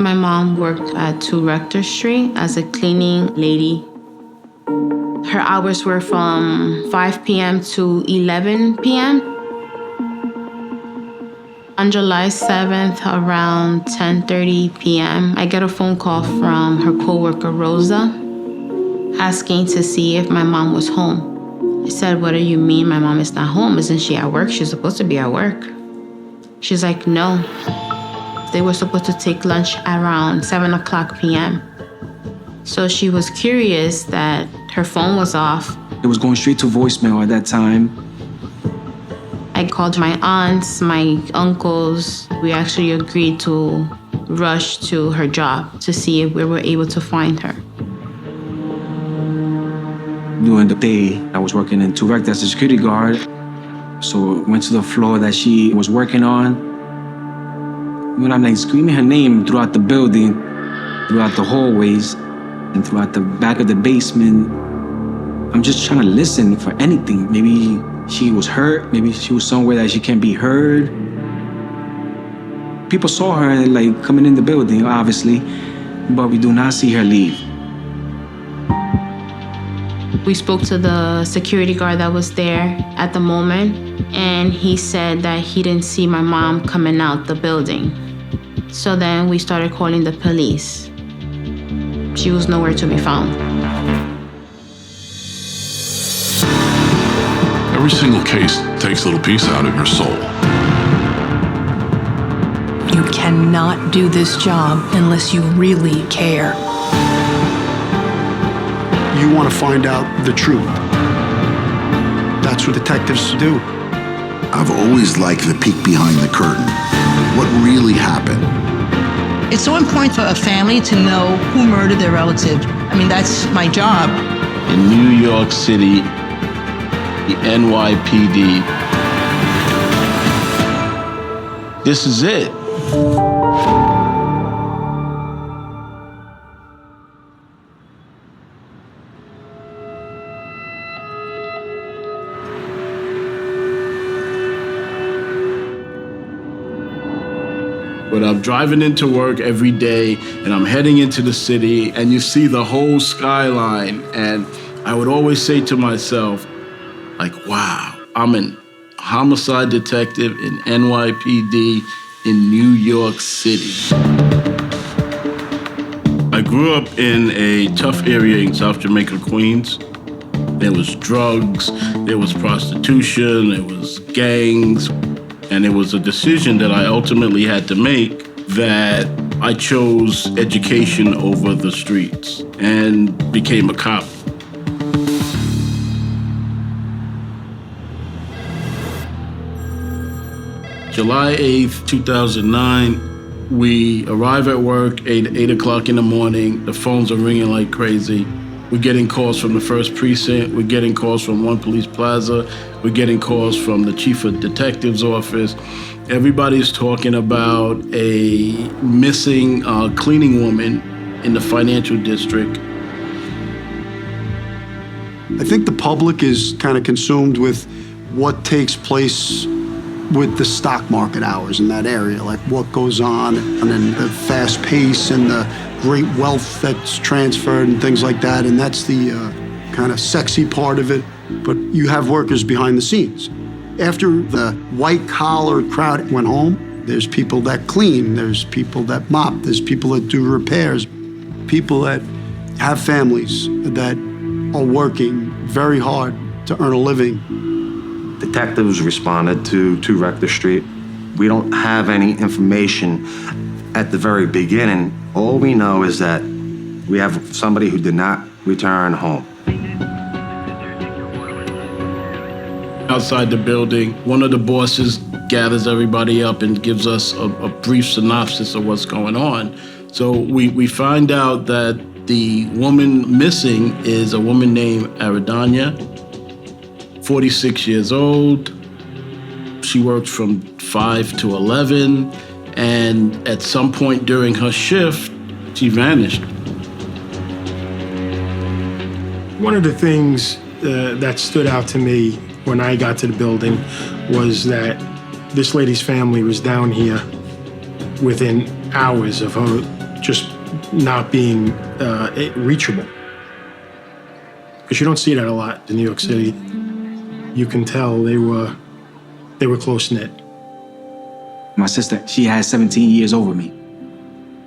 My mom worked at 2 Rector Street as a cleaning lady. Her hours were from 5 p.m. to 11 p.m. On July 7th, around 10:30 p.m., I get a phone call from her coworker, Rosa, asking to see if my mom was home. I said, "What do you mean my mom is not home? Isn't she at work? She's supposed to be at work." She's like, "No." They were supposed to take lunch around 7 o'clock p.m. So she was curious that her phone was off. It was going straight to voicemail at that time. I called my aunts, my uncles. We actually agreed to rush to her job to see if we were able to find her. During the day, I was working in Turek as a security guard. So I went to the floor that she was working on. When I'm like screaming her name throughout the building, throughout the hallways, and throughout the back of the basement, I'm just trying to listen for anything. Maybe she was hurt, maybe she was somewhere that she can't be heard. People saw her like coming in the building, obviously, but we do not see her leave. We spoke to the security guard that was there at the moment, and he said that he didn't see my mom coming out the building. So then we started calling the police. She was nowhere to be found. Every single case takes a little piece out of your soul. You cannot do this job unless you really care. You want to find out the truth. That's what detectives do. I've always liked the peek behind the curtain. What really happened? It's so important for a family to know who murdered their relative. I mean, that's my job. In New York City, the NYPD. This is it. But I'm driving into work every day and I'm heading into the city and you see the whole skyline. And I would always say to myself, like, wow, I'm a homicide detective in NYPD in New York City. I grew up in a tough area in South Jamaica, Queens. There was drugs, there was prostitution, there was gangs. And it was a decision that I ultimately had to make that I chose education over the streets and became a cop. July 8th, 2009, we arrive at work 8 o'clock in the morning. The phones are ringing like crazy. We're getting calls from the 1st Precinct. We're getting calls from One Police Plaza. We're getting calls from the Chief of Detective's office. Everybody's talking about a missing cleaning woman in the financial district. I think the public is kind of consumed with what takes place with the stock market hours in that area, like what goes on and then the fast pace and the great wealth that's transferred and things like that. And that's the kind of sexy part of it. But you have workers behind the scenes. After the white-collar crowd went home, there's people that clean, there's people that mop, there's people that do repairs, people that have families that are working very hard to earn a living. Detectives responded to Rector Street. We don't have any information at the very beginning. All we know is that we have somebody who did not return home. Outside the building, one of the bosses gathers everybody up and gives us a brief synopsis of what's going on. So we find out that the woman missing is a woman named Aradanya, 46 years old. She worked from 5 to 11, and at some point during her shift, she vanished. One of the things that stood out to me when I got to the building was that this lady's family was down here within hours of her just not being reachable. Because you don't see that a lot in New York City. You can tell they were close-knit. My sister, she had 17 years over me.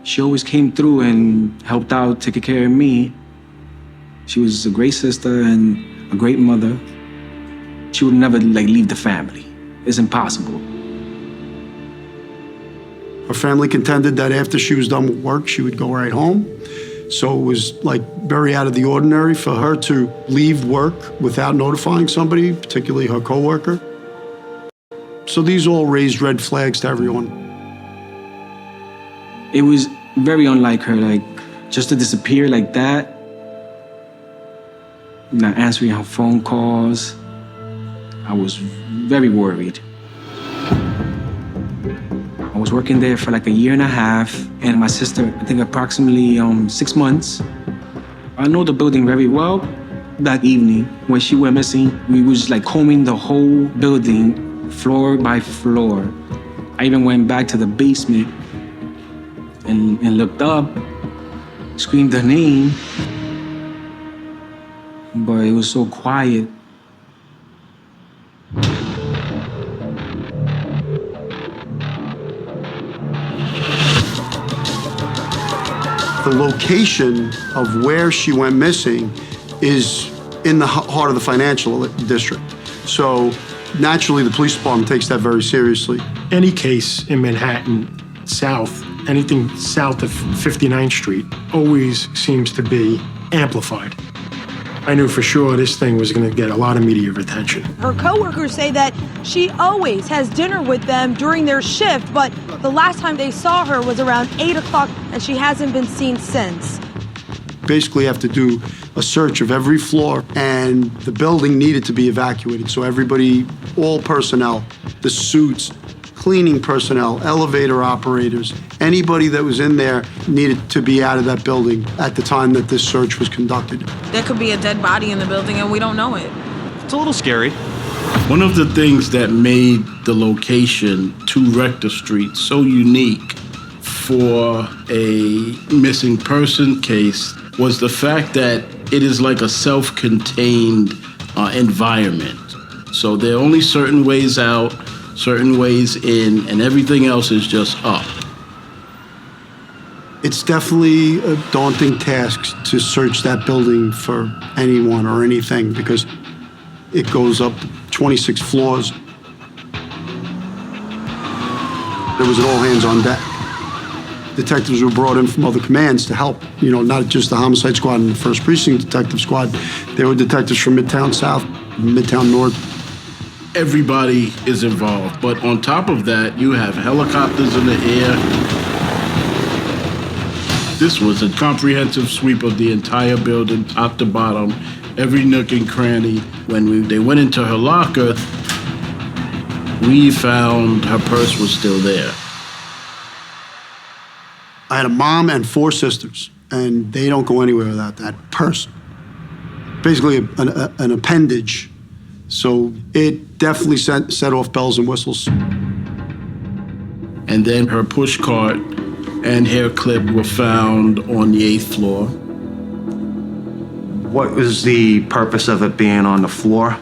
She always came through and helped out, taking care of me. She was a great sister and a great mother. She would never leave the family. It's impossible. Her family contended that after she was done with work, she would go right home. So it was very out of the ordinary for her to leave work without notifying somebody, particularly her coworker. So these all raised red flags to everyone. It was very unlike her, just to disappear like that. Not answering her phone calls. I was very worried. I was working there for a year and a half, and my sister, I think approximately 6 months. I know the building very well. That evening, when she went missing, we was combing the whole building, floor by floor. I even went back to the basement and looked up, screamed her name, but it was so quiet. The location of where she went missing is in the heart of the financial district. So naturally, the police department takes that very seriously. Any case in Manhattan South, anything south of 59th Street, always seems to be amplified. I knew for sure this thing was going to get a lot of media attention. Her coworkers say that she always has dinner with them during their shift, but the last time they saw her was around 8 o'clock, and she hasn't been seen since. Basically, you have to do a search of every floor, and the building needed to be evacuated. So everybody, all personnel, the suits, cleaning personnel, elevator operators, anybody that was in there needed to be out of that building at the time that this search was conducted. There could be a dead body in the building and we don't know it. It's a little scary. One of the things that made the location to Rector Street so unique for a missing person case was the fact that it is like a self-contained environment. So there are only certain ways out, certain ways in, and everything else is just up. It's definitely a daunting task to search that building for anyone or anything because it goes up 26 floors. There was an all hands on deck. Detectives were brought in from other commands to help, not just the homicide squad and the 1st Precinct Detective Squad. There were detectives from Midtown South, Midtown North. Everybody is involved, but on top of that, you have helicopters in the air. This was a comprehensive sweep of the entire building, top to bottom, every nook and cranny. When they went into her locker, we found her purse was still there. I had a mom and 4 sisters, and they don't go anywhere without that purse. Basically an appendage. So it definitely set off bells and whistles. And then her push cart and hair clip were found on the 8th floor. What was the purpose of it being on the floor?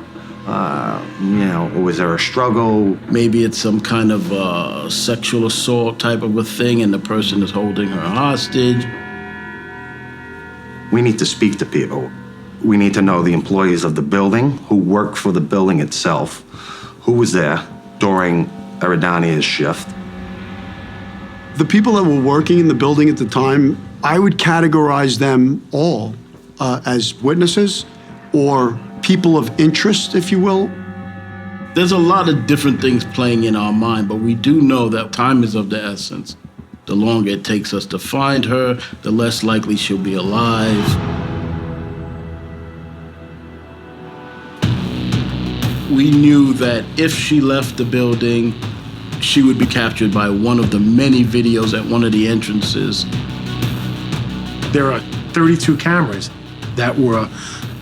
Was there a struggle? Maybe it's some kind of sexual assault type of a thing and the person is holding her hostage. We need to speak to people. We need to know the employees of the building who work for the building itself, who was there during Eridania's shift. The people that were working in the building at the time, I would categorize them all as witnesses or people of interest, if you will. There's a lot of different things playing in our mind, but we do know that time is of the essence. The longer it takes us to find her, the less likely she'll be alive. We knew that if she left the building, she would be captured by one of the many videos at one of the entrances. There are 32 cameras that were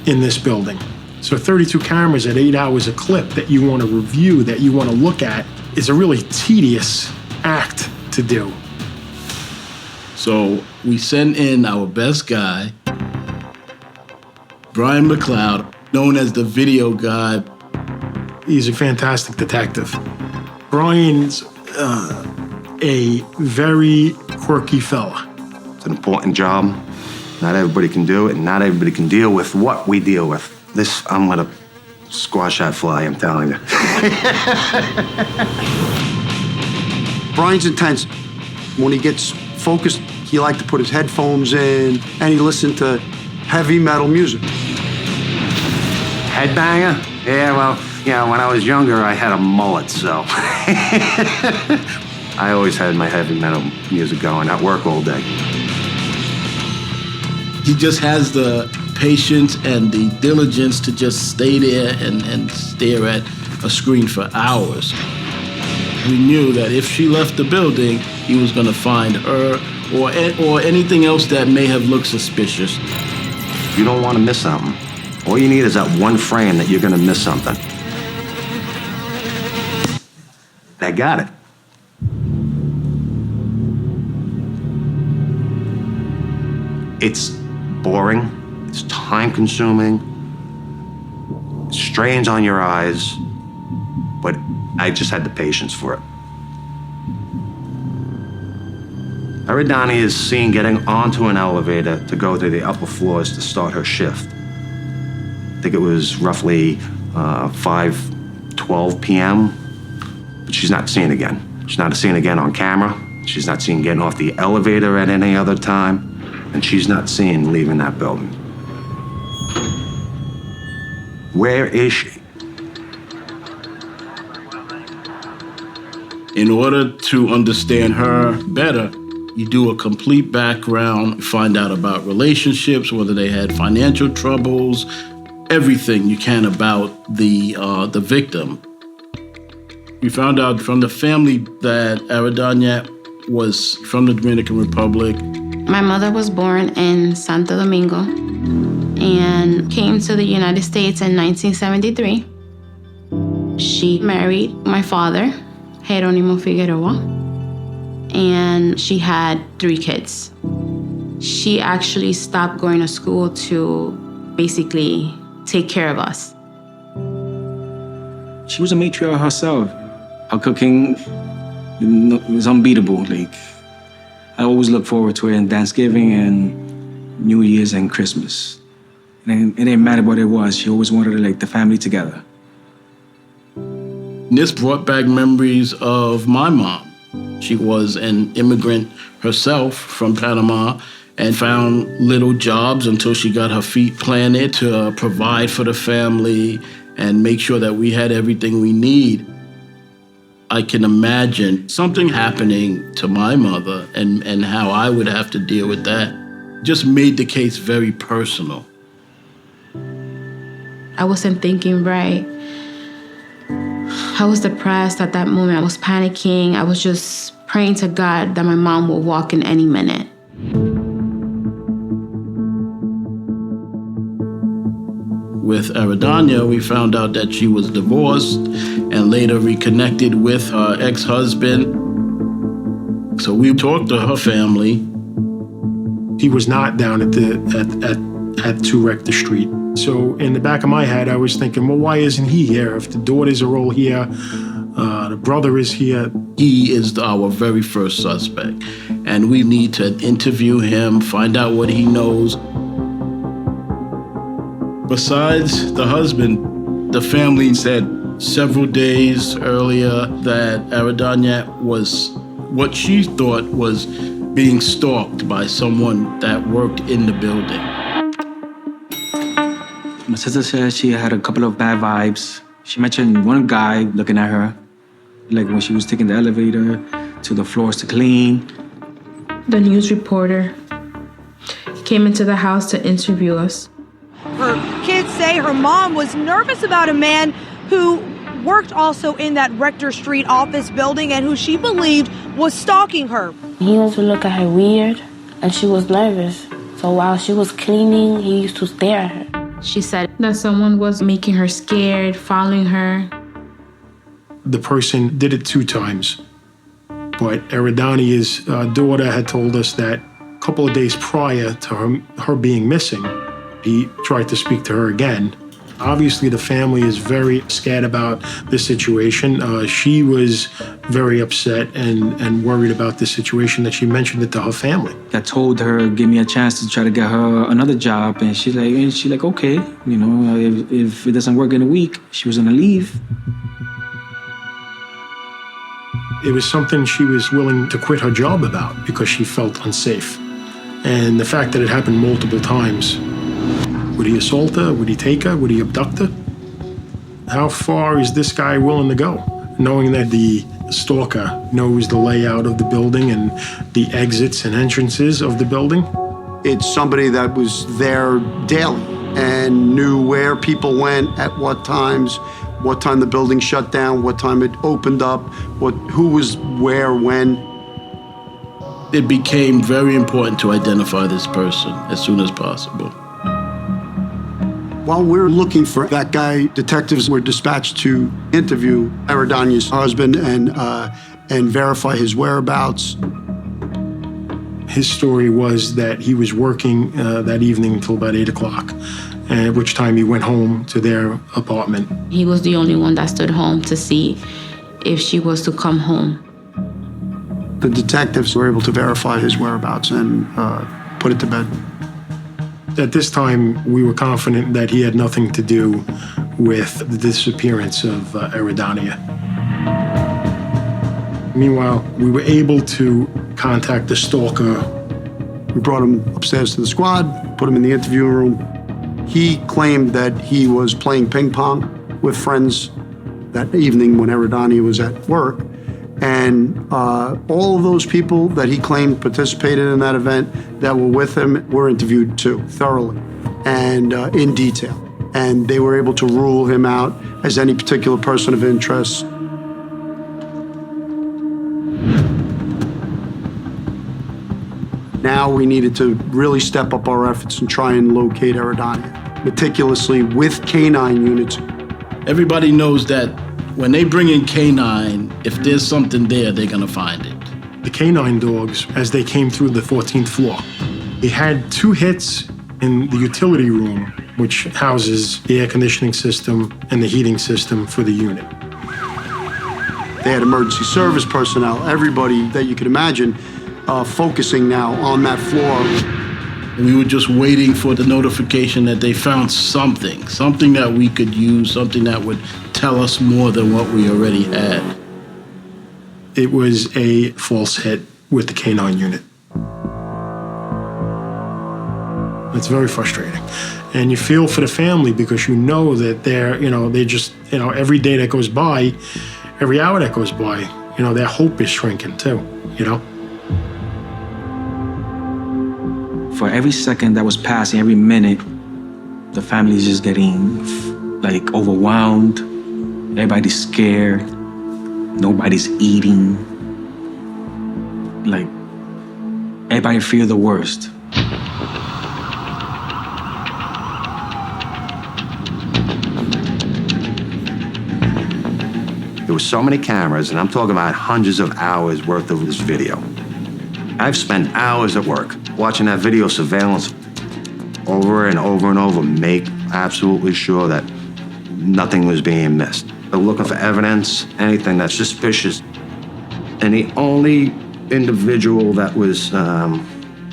in this building. So 32 cameras at 8 hours a clip that you want to review, that you want to look at, is a really tedious act to do. So we sent in our best guy, Brian McLeod, known as the video guy. He's a fantastic detective. Brian's a very quirky fella. It's an important job. Not everybody can do it, and not everybody can deal with what we deal with. This, I'm gonna squash that fly, I'm telling you. Brian's intense. When he gets focused, he likes to put his headphones in, and he listened to heavy metal music. Headbanger? Yeah, well, you know, when I was younger, I had a mullet, so. I always had my heavy metal music going at work all day. He just has the patience and the diligence to just stay there and stare at a screen for hours. We knew that if she left the building, he was going to find her or anything else that may have looked suspicious. You don't want to miss something. All you need is that one frame that you're going to miss something. I got it. It's boring, it's time-consuming, strains on your eyes, but I just had the patience for it. Aridani is seen getting onto an elevator to go to the upper floors to start her shift. I think it was roughly 5:12 p.m., but she's not seen again. She's not seen again on camera. She's not seen getting off the elevator at any other time. And she's not seen leaving that building. Where is she? In order to understand her better, you do a complete background, find out about relationships, whether they had financial troubles, everything you can about the victim. We found out from the family that Aridanya was from the Dominican Republic. My mother was born in Santo Domingo and came to the United States in 1973. She married my father, Jeronimo Figueroa, and she had 3 kids. She actually stopped going to school to basically take care of us. She was a matriarch herself. Her cooking was unbeatable. Like, I always look forward to it in Thanksgiving and New Year's and Christmas. And it didn't matter what it was. She always wanted the family together. This brought back memories of my mom. She was an immigrant herself from Panama and found little jobs until she got her feet planted to provide for the family and make sure that we had everything we need. I can imagine something happening to my mother and how I would have to deal with that. Just made the case very personal. I wasn't thinking right. I was depressed at that moment. I was panicking. I was just praying to God that my mom will walk in any minute. With Aridanya, we found out that she was divorced and later reconnected with her ex-husband. So we talked to her family. He was not down at 2 Rector Street. So in the back of my head, I was thinking, well, why isn't he here? If the daughters are all here, the brother is here. He is our very first suspect, and we need to interview him, find out what he knows. Besides the husband, the family said several days earlier that Aridanya was what she thought was being stalked by someone that worked in the building. My sister said she had a couple of bad vibes. She mentioned one guy looking at her, like when she was taking the elevator to the floors to clean. The news reporter came into the house to interview us. Her kids say her mom was nervous about a man who worked also in that Rector Street office building and who she believed was stalking her. He used to look at her weird, and she was nervous. So while she was cleaning, he used to stare at her. She said that someone was making her scared, following her. The person did it 2 times. But Eridania's daughter had told us that a couple of days prior to her being missing, he tried to speak to her again. Obviously, the family is very scared about this situation. She was very upset and worried about this situation that she mentioned it to her family. I told her, give me a chance to try to get her another job. And she's like, okay, you know, if it doesn't work in a week, she was gonna leave. It was something she was willing to quit her job about because she felt unsafe. And the fact that it happened multiple times, would he assault her? Would he take her? Would he abduct her? How far is this guy willing to go? Knowing that the stalker knows the layout of the building and the exits and entrances of the building? It's somebody that was there daily and knew where people went, at what times, what time the building shut down, what time it opened up, who was where, when. It became very important to identify this person as soon as possible. While we're looking for that guy, detectives were dispatched to interview Eridania's husband and verify his whereabouts. His story was that he was working that evening until about 8 o'clock, at which time he went home to their apartment. He was the only one that stood home to see if she was to come home. The detectives were able to verify his whereabouts and put it to bed. At this time, we were confident that he had nothing to do with the disappearance of Eridania. Meanwhile, we were able to contact the stalker. We brought him upstairs to the squad, put him in the interview room. He claimed that he was playing ping pong with friends that evening when Eridania was at work. And all of those people that he claimed participated in that event that were with him were interviewed too, thoroughly and in detail. And they were able to rule him out as any particular person of interest. Now we needed to really step up our efforts and try and locate Eridania meticulously with canine units. Everybody knows that when they bring in canine, if there's something there, they're gonna find it. The canine dogs, as they came through the 14th floor, they had 2 hits in the utility room, which houses the air conditioning system and the heating system for the unit. They had emergency service personnel, everybody that you could imagine, focusing now on that floor. We were just waiting for the notification that they found something that we could use, something that would tell us more than what we already had. It was a false hit with the canine unit. It's very frustrating. And you feel for the family because you know that every day that goes by, every hour that goes by, their hope is shrinking too, For every second that was passing, every minute, the family's just getting overwhelmed. Everybody's scared. Nobody's eating. Everybody fear the worst. There were so many cameras, and I'm talking about hundreds of hours worth of this video. I've spent hours at work watching that video surveillance over and over and over, make absolutely sure that nothing was being missed. They're looking for evidence, anything that's suspicious. And the only individual that was,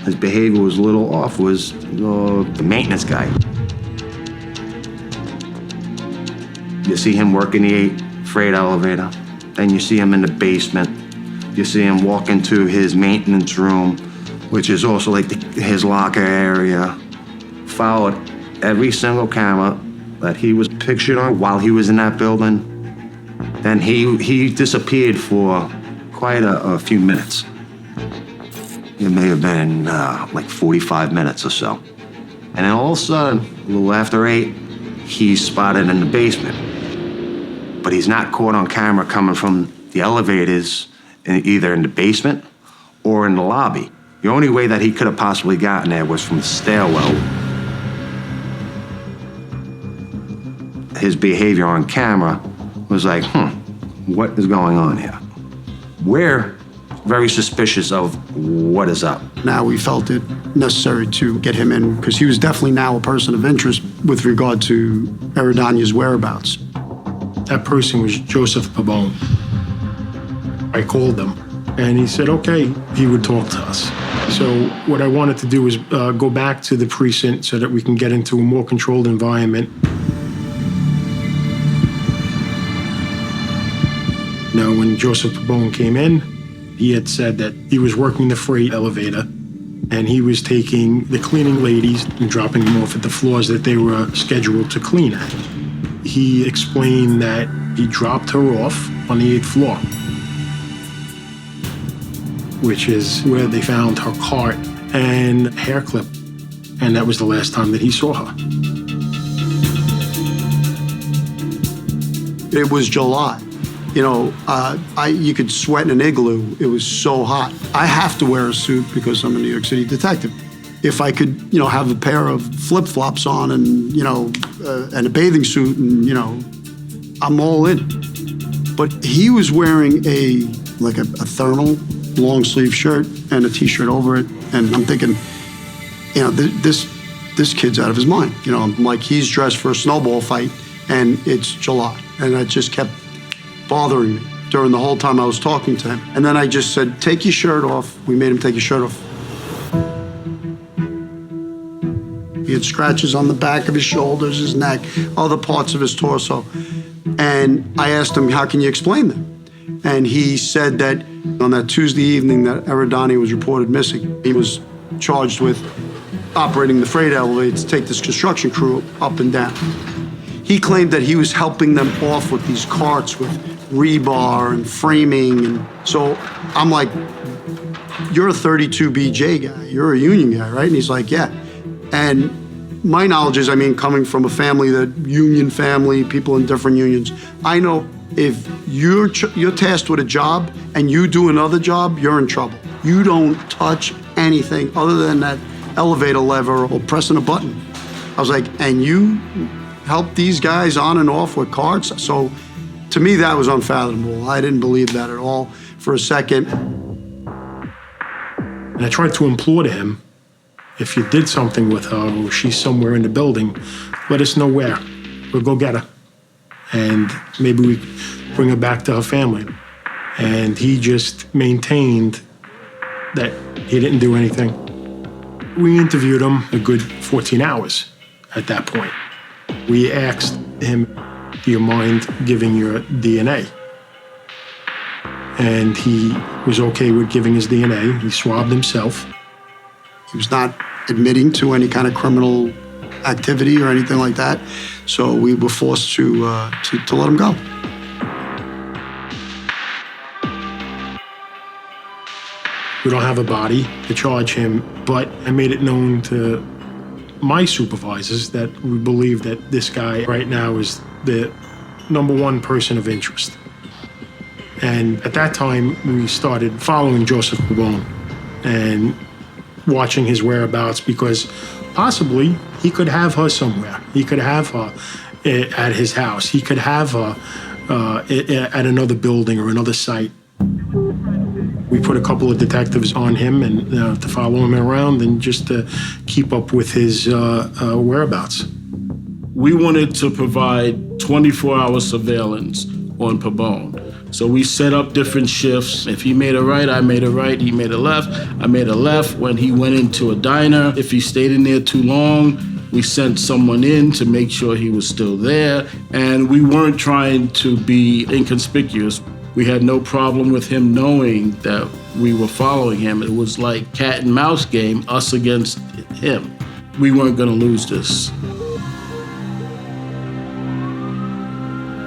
his behavior was a little off was the maintenance guy. You see him working the 8 freight elevator, then you see him in the basement. You see him walk into his maintenance room, which is also his locker area. Followed every single camera that he was pictured on while he was in that building. Then he disappeared for quite a few minutes. It may have been 45 minutes or so. And then all of a sudden, a little after 8, he's spotted in the basement. But he's not caught on camera coming from the elevators either in the basement or in the lobby. The only way that he could have possibly gotten there was from the stairwell. His behavior on camera was what is going on here? We're very suspicious of what is up. Now we felt it necessary to get him in because he was definitely now a person of interest with regard to Eridania's whereabouts. That person was Joseph Pabon. I called him, and he said, okay, he would talk to us. So what I wanted to do was go back to the precinct so that we can get into a more controlled environment. Now, when Joseph Pabon came in, he had said that he was working the freight elevator, and he was taking the cleaning ladies and dropping them off at the floors that they were scheduled to clean at. He explained that he dropped her off on the 8th floor, which is where they found her cart and hair clip, and that was the last time that he saw her. It was July. You know, you could sweat in an igloo. It was so hot. I have to wear a suit because I'm a New York City detective. If I could, have a pair of flip-flops on and, and a bathing suit and, I'm all in. But he was wearing a thermal long-sleeve shirt and a T-shirt over it. And I'm thinking, this kid's out of his mind. I'm like, he's dressed for a snowball fight and it's July. And that just kept bothering me during the whole time I was talking to him. And then I just said, take your shirt off. We made him take his shirt off. He had scratches on the back of his shoulders, his neck, other parts of his torso. And I asked him, how can you explain them? And he said that on that Tuesday evening that Eridani was reported missing, he was charged with operating the freight elevator to take this construction crew up and down. He claimed that he was helping them off with these carts with rebar and framing. And so I'm like, you're a 32 BJ guy. You're a union guy, right? And he's like, yeah. And my knowledge is, coming from a family, union family, people in different unions, I know if you're tasked with a job and you do another job, you're in trouble. You don't touch anything other than that elevator lever or pressing a button. I was like, and you help these guys on and off with carts? So to me, that was unfathomable. I didn't believe that at all for a second. And I tried to implore to him, if you did something with her or she's somewhere in the building, let us know where. We'll go get her. And maybe we bring her back to her family. And he just maintained that he didn't do anything. We interviewed him a good 14 hours at that point. We asked him, do you mind giving your DNA? And he was okay with giving his DNA. He swabbed himself. He was not admitting to any kind of criminal activity or anything like that. So we were forced to let him go. We don't have a body to charge him, but I made it known to my supervisors that we believe that this guy right now is the #1 person of interest. And at that time, we started following Joseph Pabon and watching his whereabouts because possibly he could have her somewhere. He could have her at his house. He could have her at another building or another site. We put a couple of detectives on him and to follow him around and just to keep up with his whereabouts. We wanted to provide 24-hour surveillance on Pabon. So we set up different shifts. If he made a right, I made a right. He made a left, I made a left. When he went into a diner, if he stayed in there too long, we sent someone in to make sure he was still there. And we weren't trying to be inconspicuous. We had no problem with him knowing that we were following him. It was like cat and mouse game, us against him. We weren't gonna lose this.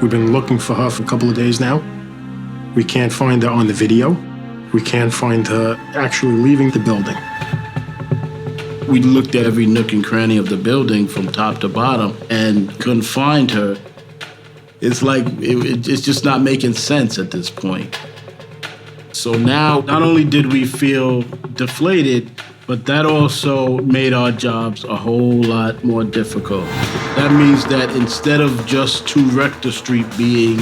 We've been looking for her for a couple of days now. We can't find her on the video. We can't find her actually leaving the building. We looked at every nook and cranny of the building from top to bottom and couldn't find her. It's like, it's just not making sense at this point. So now, not only did we feel deflated, but that also made our jobs a whole lot more difficult. That means that instead of just 2 Rector Street being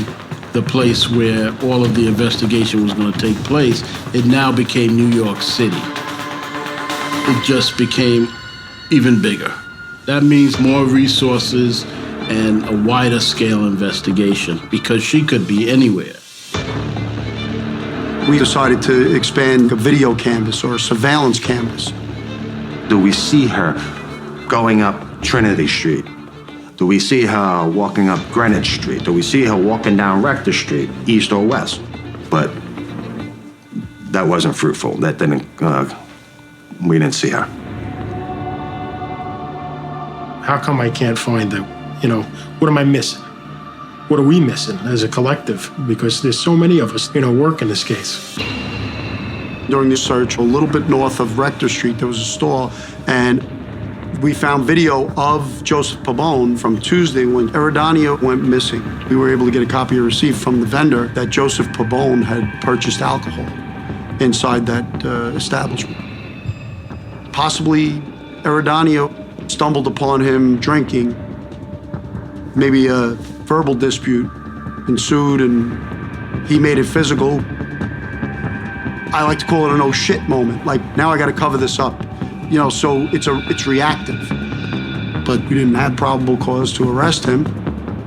the place where all of the investigation was going to take place, it now became New York City. It just became even bigger. That means more resources and a wider scale investigation because she could be anywhere. We decided to expand a video canvas or a surveillance canvas. Do we see her going up Trinity Street? Do we see her walking up Greenwich Street? Do we see her walking down Rector Street, east or west? But that wasn't fruitful. That didn't, we didn't see her. How come I can't find them? You know, what am I missing? What are we missing as a collective? Because there's so many of us, work in this case. During the search, a little bit north of Rector Street, there was a store, and we found video of Joseph Pabon from Tuesday when Eridania went missing. We were able to get a copy of receipt from the vendor that Joseph Pabon had purchased alcohol inside that establishment. Possibly Eridania stumbled upon him drinking. Maybe a verbal dispute ensued and he made it physical. I like to call it an oh shit moment. Like, now I got to cover this up. So it's reactive. But we didn't have probable cause to arrest him.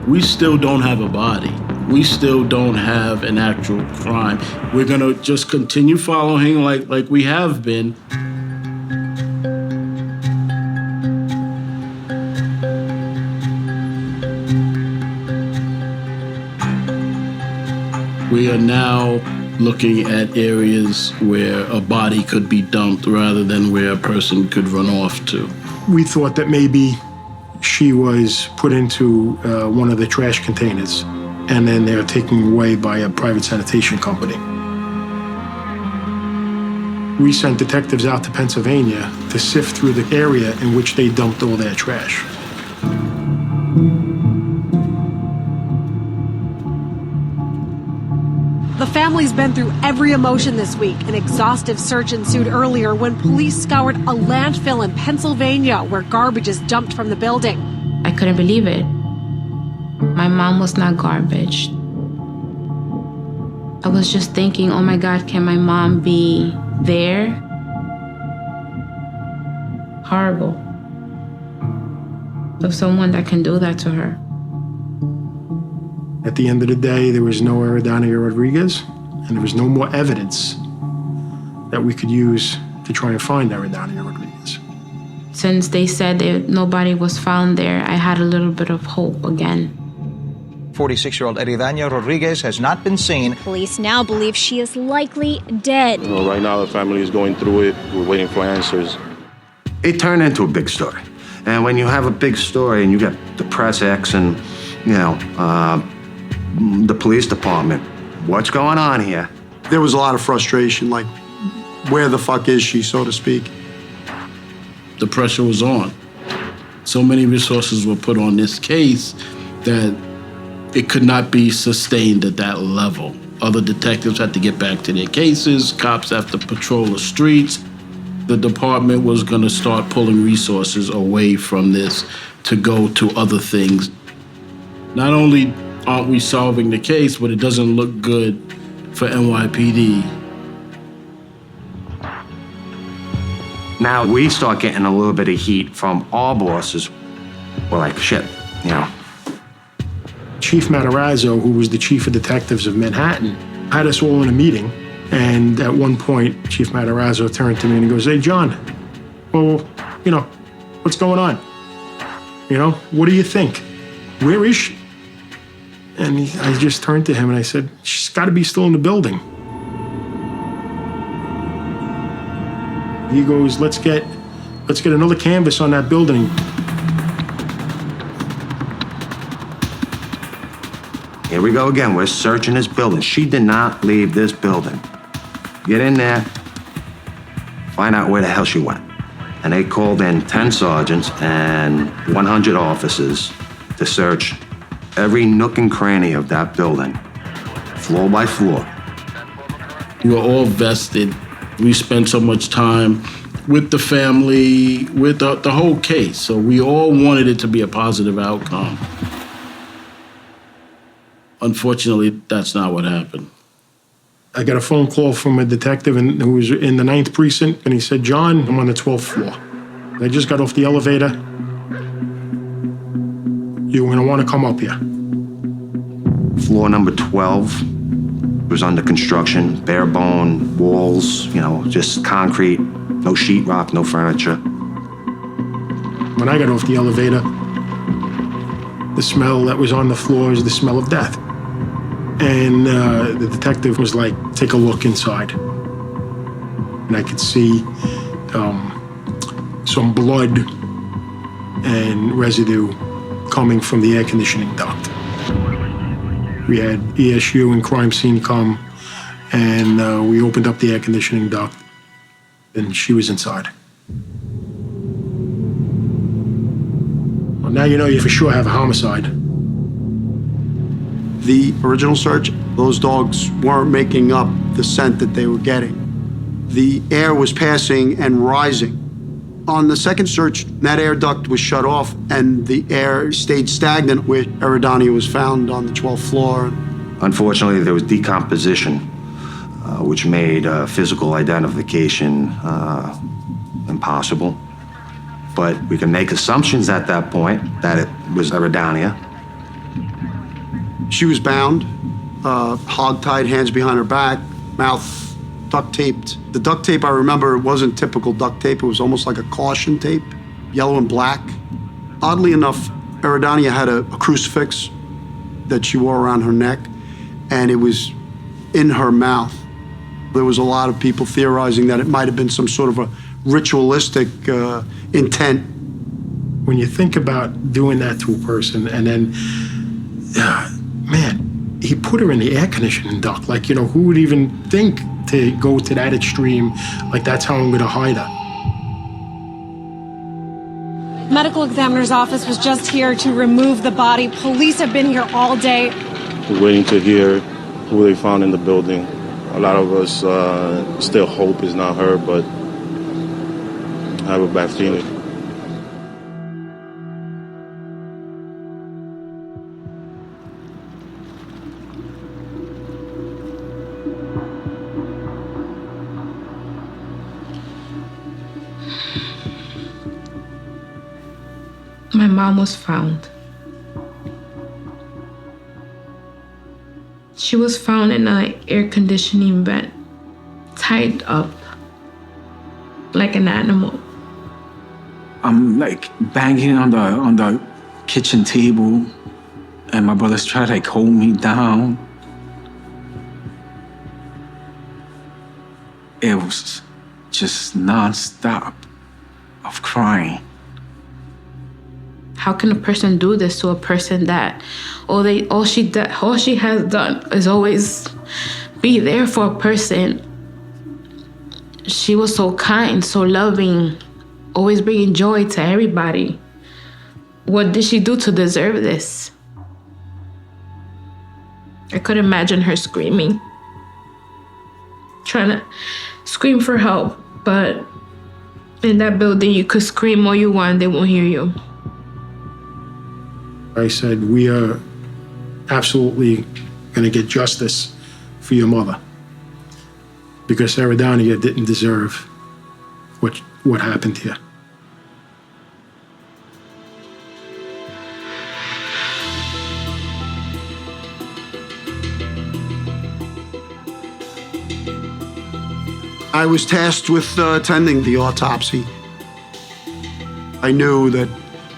We still don't have a body. We still don't have an actual crime. We're gonna just continue following like we have been. We are now looking at areas where a body could be dumped rather than where a person could run off to. We thought that maybe she was put into one of the trash containers and then they're taken away by a private sanitation company. We sent detectives out to Pennsylvania to sift through the area in which they dumped all their trash. The family's been through every emotion this week. An exhaustive search ensued earlier when police scoured a landfill in Pennsylvania where garbage is dumped from the building. I couldn't believe it. My mom was not garbage. I was just thinking, oh my God, can my mom be there? Horrible. Of someone that can do that to her. At the end of the day, there was no Eridania Rodriguez, and there was no more evidence that we could use to try and find Eridania Rodriguez. Since they said that nobody was found there, I had a little bit of hope again. 46-year-old Eridania Rodriguez has not been seen. Police now believe she is likely dead. Right now the family is going through it. We're waiting for answers. It turned into a big story. And when you have a big story and you get the press X and, the police department, what's going on here? There was a lot of frustration, like, where the fuck is she, so to speak? The pressure was on. So many resources were put on this case that it could not be sustained at that level. Other detectives had to get back to their cases, cops have to patrol the streets. The department was going to start pulling resources away from this to go to other things. Not only aren't we solving the case, but it doesn't look good for NYPD. Now we start getting a little bit of heat from our bosses. We're like, shit, Chief Matarazzo, who was the chief of detectives of Manhattan, had us all in a meeting. And at one point, Chief Matarazzo turned to me and he goes, hey, John, well, what's going on? What do you think? Where is she? And I just turned to him and I said, she's got to be still in the building. He goes, let's get another canvas on that building. Here we go again. We're searching this building. She did not leave this building. Get in there, find out where the hell she went. And they called in 10 sergeants and 100 officers to search every nook and cranny of that building, floor by floor. We were all vested. We spent so much time with the family, with the whole case. So we all wanted it to be a positive outcome. unfortunately, that's not what happened. I got a phone call from a detective who was in the 9th precinct, and he said, "John, I'm on the 12th floor. I just got off the elevator. You're gonna wanna come up here." Floor number 12 was under construction, bare bone walls, just concrete, no sheetrock, no furniture. When I got off the elevator, the smell that was on the floor is the smell of death. And the detective was like, "Take a look inside." And I could see some blood and residue coming from the air conditioning duct. We had ESU and crime scene come, and we opened up the air conditioning duct, and she was inside. Well, now you know you for sure have a homicide. The original search, those dogs weren't making up the scent that they were getting. The air was passing and rising. On the second search, that air duct was shut off and the air stayed stagnant where Eridania was found on the 12th floor. Unfortunately, there was decomposition, which made physical identification impossible. But we can make assumptions at that point that it was Eridania. She was bound, hog-tied, hands behind her back, mouth duct taped. The duct tape, I remember, wasn't typical duct tape. It was almost like a caution tape, yellow and black. Oddly enough, Eridania had a crucifix that she wore around her neck, and it was in her mouth. There was a lot of people theorizing that it might have been some sort of a ritualistic intent. When you think about doing that to a person, and then, man, he put her in the air conditioning duct. Like, who would even think to go to that extreme? Like, that's how I'm gonna hide her. Medical examiner's office was just here to remove the body. Police have been here all day. We're waiting to hear who they found in the building. A lot of us still hope it's not her, but I have a bad feeling. My mom was found. She was found in an air conditioning vent, tied up like an animal. I'm like banging on the kitchen table, and my brothers try to like hold me down. It was just nonstop of crying. How can a person do this to a person that all she has done is always be there for a person? She was so kind, so loving, always bringing joy to everybody. What did she do to deserve this? I could imagine her screaming, trying to scream for help, but in that building you could scream all you want, they won't hear you. I said, we are absolutely going to get justice for your mother, because Eridania didn't deserve what happened here. I was tasked with attending the autopsy. I knew that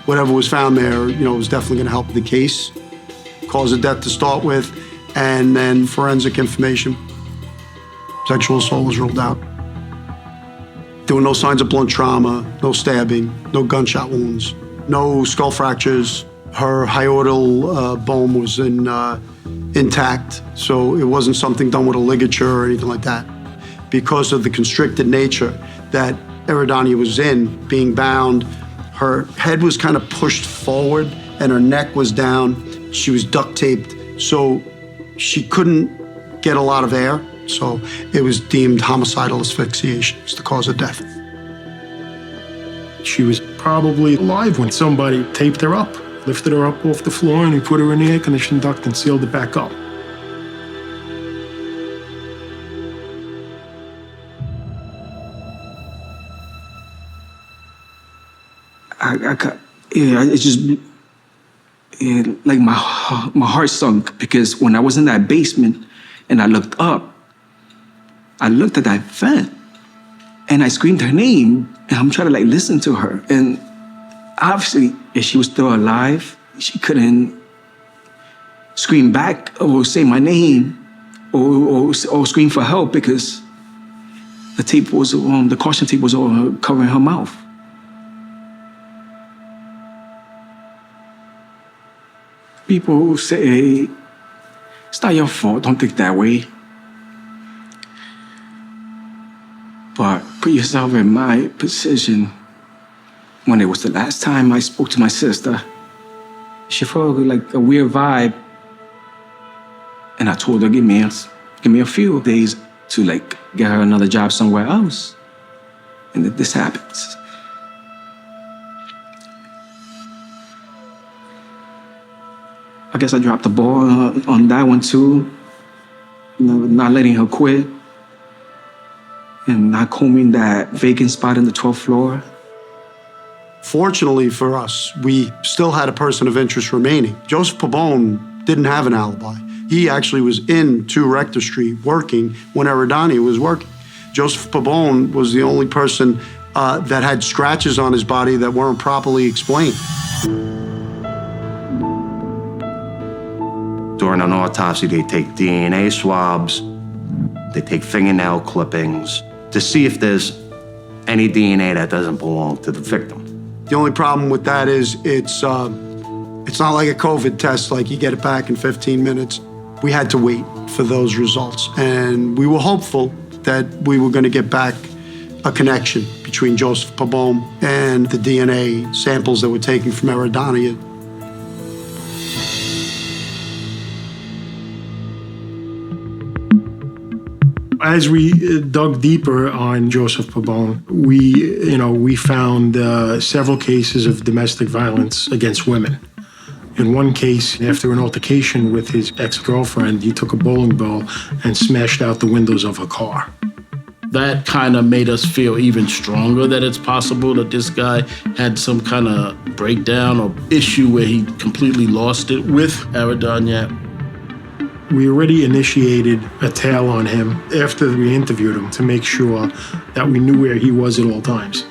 whatever was found there, was definitely going to help the case. Cause of death to start with, and then forensic information. Sexual assault was ruled out. There were no signs of blunt trauma, no stabbing, no gunshot wounds, no skull fractures. Her hiatal bone was intact, so it wasn't something done with a ligature or anything like that. Because of the constricted nature that Eridania was in, being bound, her head was kind of pushed forward and her neck was down. She was duct taped, so she couldn't get a lot of air. So it was deemed homicidal asphyxiation as the cause of death. She was probably alive when somebody taped her up. lifted her up off the floor, and he put her in the air-conditioning duct and sealed it back up. Like my heart sunk, because when I was in that basement and I looked up, I looked at that vent and I screamed her name, and I'm trying to like listen to her. And obviously, if she was still alive, she couldn't scream back or say my name or scream for help, because the tape was the caution tape was all covering her mouth. People say, it's not your fault, don't think that way. But put yourself in my position. When it was the last time I spoke to my sister, she felt like a weird vibe. And I told her, give me a few days to like get her another job somewhere else. And then this happens. I guess I dropped the ball on that one too. Not letting her quit. And not combing that vacant spot in the 12th floor. Fortunately for us, we still had a person of interest remaining. Joseph Pabon didn't have an alibi. He actually was in 2 Rector Street working when Eridania was working. Joseph Pabon was the only person that had scratches on his body that weren't properly explained. During an autopsy, they take DNA swabs, they take fingernail clippings to see if there's any DNA that doesn't belong to the victim. The only problem with that is it's not like a COVID test, like you get it back in 15 minutes. We had to wait for those results, and we were hopeful that we were going to get back a connection between Joseph Pabon and the DNA samples that were taken from Eridania. As we dug deeper on Joseph Pabon, we found several cases of domestic violence against women. In one case, after an altercation with his ex-girlfriend, he took a bowling ball and smashed out the windows of her car. That kind of made us feel even stronger that it's possible that this guy had some kind of breakdown or issue where he completely lost it with Eridania. We already initiated a tail on him after we interviewed him to make sure that we knew where he was at all times.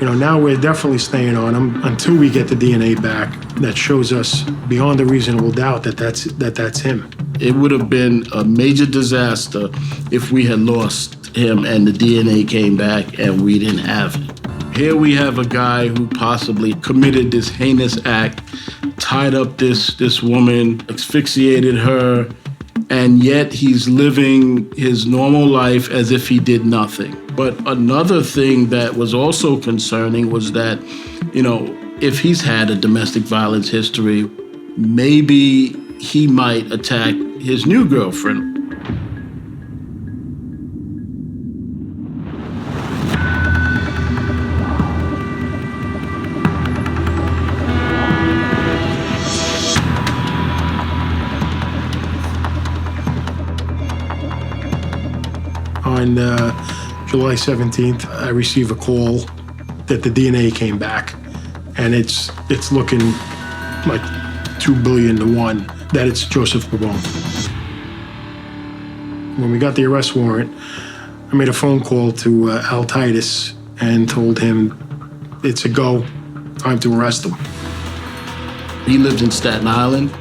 Now we're definitely staying on him until we get the DNA back that shows us beyond a reasonable doubt that that's him. It would have been a major disaster if we had lost him and the DNA came back and we didn't have it. Here we have a guy who possibly committed this heinous act, tied up this woman, asphyxiated her, and yet he's living his normal life as if he did nothing. But another thing that was also concerning was that, if he's had a domestic violence history, maybe he might attack his new girlfriend. On July 17th, I received a call that the DNA came back, and it's looking like 2 billion to 1 that it's Joseph Pabon. When we got the arrest warrant, I made a phone call to Al Titus and told him it's a go, time to arrest him. He lived in Staten Island.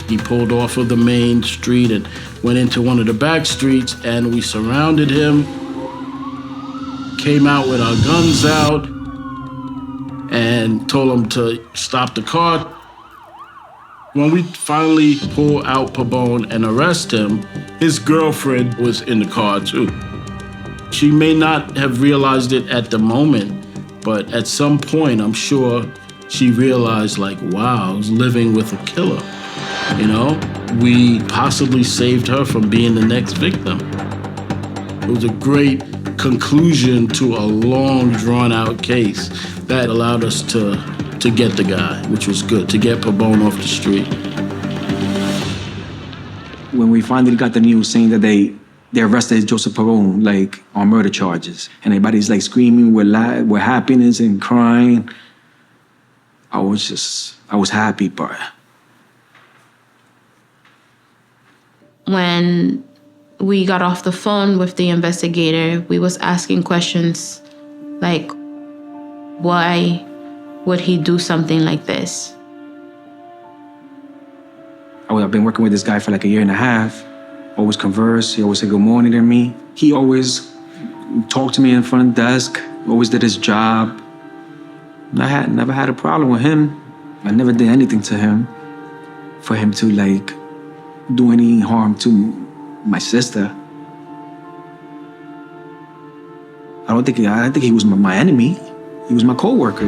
He pulled off of the main street and went into one of the back streets, and we surrounded him, came out with our guns out, and told him to stop the car. When we finally pull out Pabon and arrest him, his girlfriend was in the car too. She may not have realized it at the moment, but at some point, I'm sure she realized, like, wow, I was living with a killer. We possibly saved her from being the next victim. It was a great conclusion to a long, drawn-out case that allowed us to to get the guy, which was good, to get Pabon off the street. When we finally got the news saying that they arrested Joseph Pabon, like, on murder charges, and everybody's like screaming with happiness and crying, I was happy, but when we got off the phone with the investigator, we was asking questions like, why would he do something like this? I've been working with this guy for like a year and a half. Always converse, he always said good morning to me. He always talked to me in front of the desk, always did his job. I never had a problem with him. I never did anything to him for him to like do any harm to my sister. I don't think he was my enemy. He was my co-worker.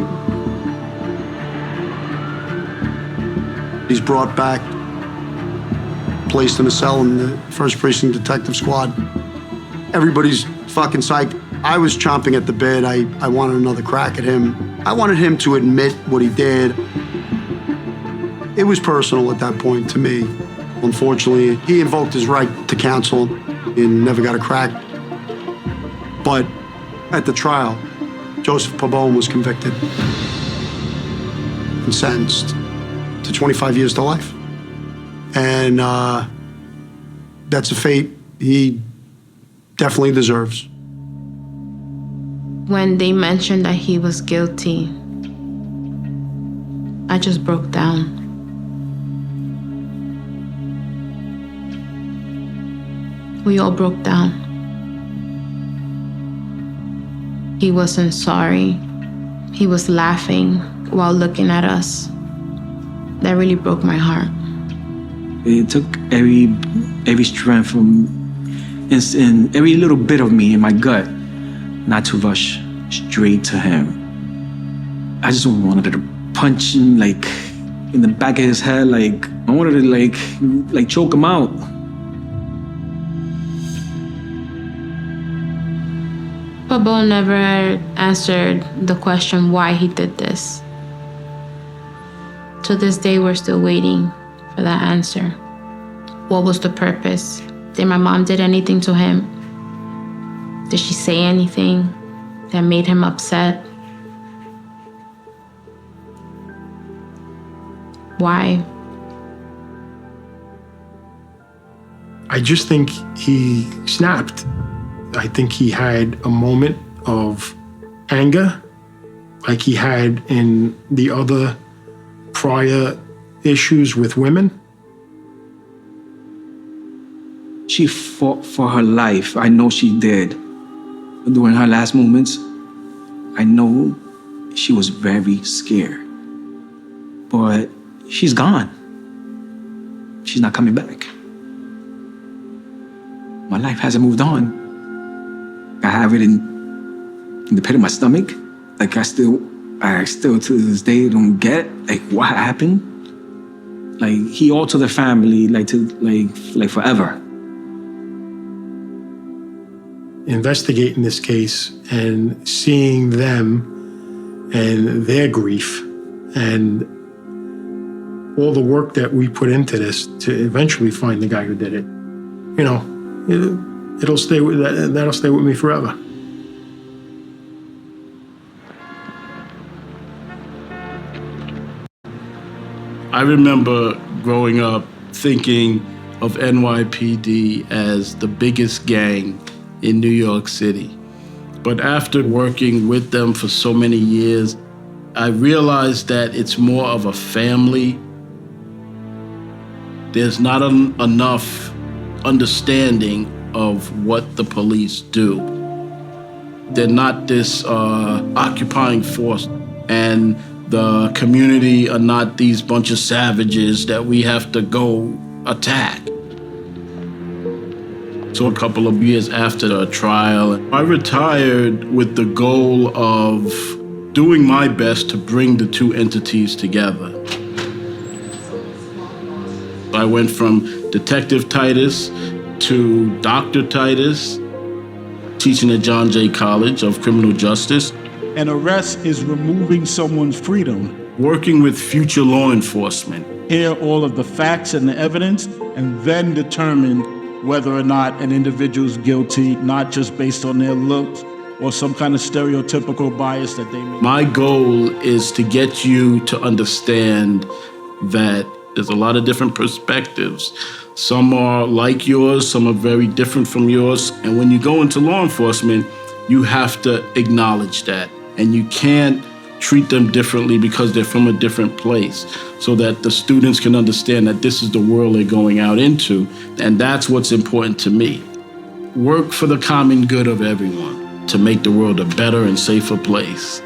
He's brought back, placed in a cell in the 1st Precinct Detective Squad. Everybody's fucking psyched. I was chomping at the bit. I wanted another crack at him. I wanted him to admit what he did. It was personal at that point to me. Unfortunately, he invoked his right to counsel and never got a crack. But at the trial, Joseph Pabon was convicted and sentenced to 25 years to life. And that's a fate he definitely deserves. When they mentioned that he was guilty, I just broke down. We all broke down. He wasn't sorry. He was laughing while looking at us. That really broke my heart. It took every strength from in every little bit of me in my gut not to rush straight to him. I just wanted to punch him like in the back of his head, like I wanted to like choke him out. Pabon never answered the question why he did this. To this day, we're still waiting for that answer. What was the purpose? Did my mom did anything to him? Did she say anything that made him upset? Why? I just think he snapped. I think he had a moment of anger, like he had in the other prior issues with women. She fought for her life. I know she did. During her last moments, I know she was very scared. But she's gone. She's not coming back. My life hasn't moved on. I have it in the pit of my stomach. Like I still to this day don't get like what happened. Like he altered the family like forever. Investigating this case and seeing them and their grief and all the work that we put into this to eventually find the guy who did it, you know, that'll stay with me forever. I remember growing up thinking of NYPD as the biggest gang in New York City. But after working with them for so many years, I realized that it's more of a family. There's not enough understanding of what the police do. They're not this occupying force, and the community are not these bunch of savages that we have to go attack. So a couple of years after the trial, I retired with the goal of doing my best to bring the two entities together. I went from Detective Titus to Dr. Titus, teaching at John Jay College of Criminal Justice. An arrest is removing someone's freedom. Working with future law enforcement. Hear all of the facts and the evidence, and then determine whether or not an individual's guilty, not just based on their looks or some kind of stereotypical bias that they may. My goal is to get you to understand that there's a lot of different perspectives. Some are like yours, some are very different from yours. And when you go into law enforcement, you have to acknowledge that. And you can't treat them differently because they're from a different place, so that the students can understand that this is the world they're going out into. And that's what's important to me. Work for the common good of everyone to make the world a better and safer place.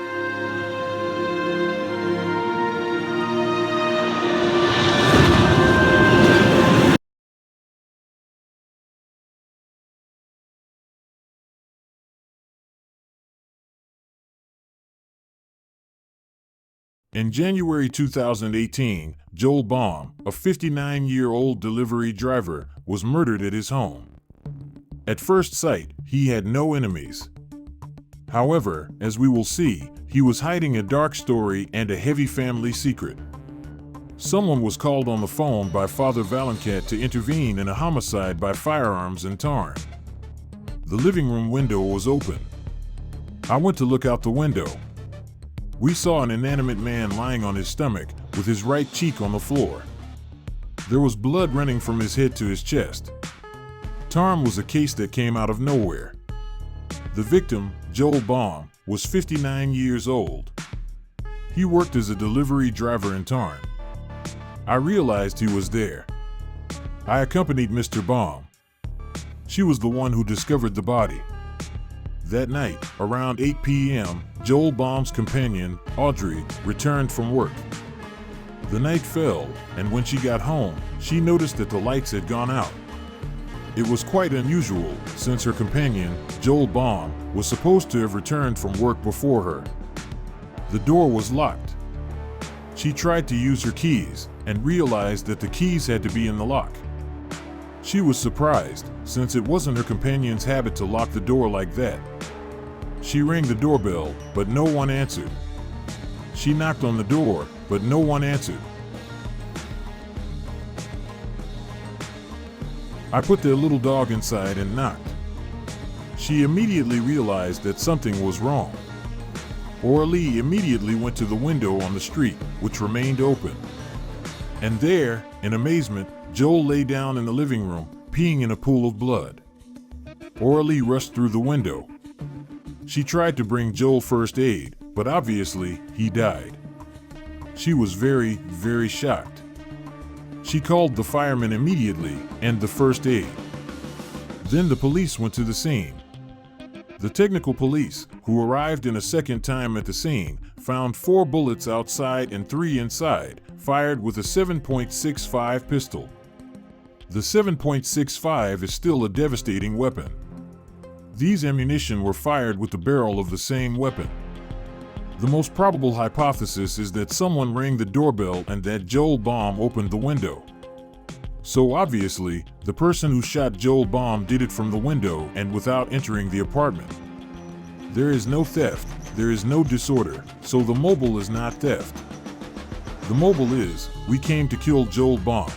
In January 2018, Joel Baum, a 59-year-old delivery driver, was murdered at his home. At first sight, he had no enemies. However, as we will see, he was hiding a dark story and a heavy family secret. Someone was called on the phone by Father Valencat to intervene in a homicide by firearms in Tarn. The living room window was open. I went to look out the window. We saw an inanimate man lying on his stomach with his right cheek on the floor. There was blood running from his head to his chest. Tarn was a case that came out of nowhere. The victim, Joel Baum, was 59 years old. He worked as a delivery driver in Tarn. I realized he was there. I accompanied Mr. Baum. She was the one who discovered the body. That night, around 8 p.m., Joel Baum's companion, Audrey, returned from work. The night fell, and when she got home, she noticed that the lights had gone out. It was quite unusual, since her companion, Joel Baum, was supposed to have returned from work before her. The door was locked. She tried to use her keys, and realized that the keys had to be in the lock. She was surprised, since it wasn't her companion's habit to lock the door like that. She rang the doorbell, but no one answered. She knocked on the door, but no one answered. I put their little dog inside and knocked. She immediately realized that something was wrong. Orly immediately went to the window on the street, which remained open. And there, in amazement, Joel lay down in the living room, peeing in a pool of blood. Orly rushed through the window. She tried to bring Joel first aid, but obviously, he died. She was very, very shocked. She called the firemen immediately and the first aid. Then the police went to the scene. The technical police, who arrived in a second time at the scene, found 4 bullets outside and 3 inside, fired with a 7.65 pistol. The 7.65 is still a devastating weapon. These ammunition were fired with the barrel of the same weapon. The most probable hypothesis is that someone rang the doorbell and that Joel Baum opened the window. So obviously, the person who shot Joel Baum did it from the window and without entering the apartment. There is no theft, there is no disorder, so the mobile is not theft. The mobile is, we came to kill Joel Baum.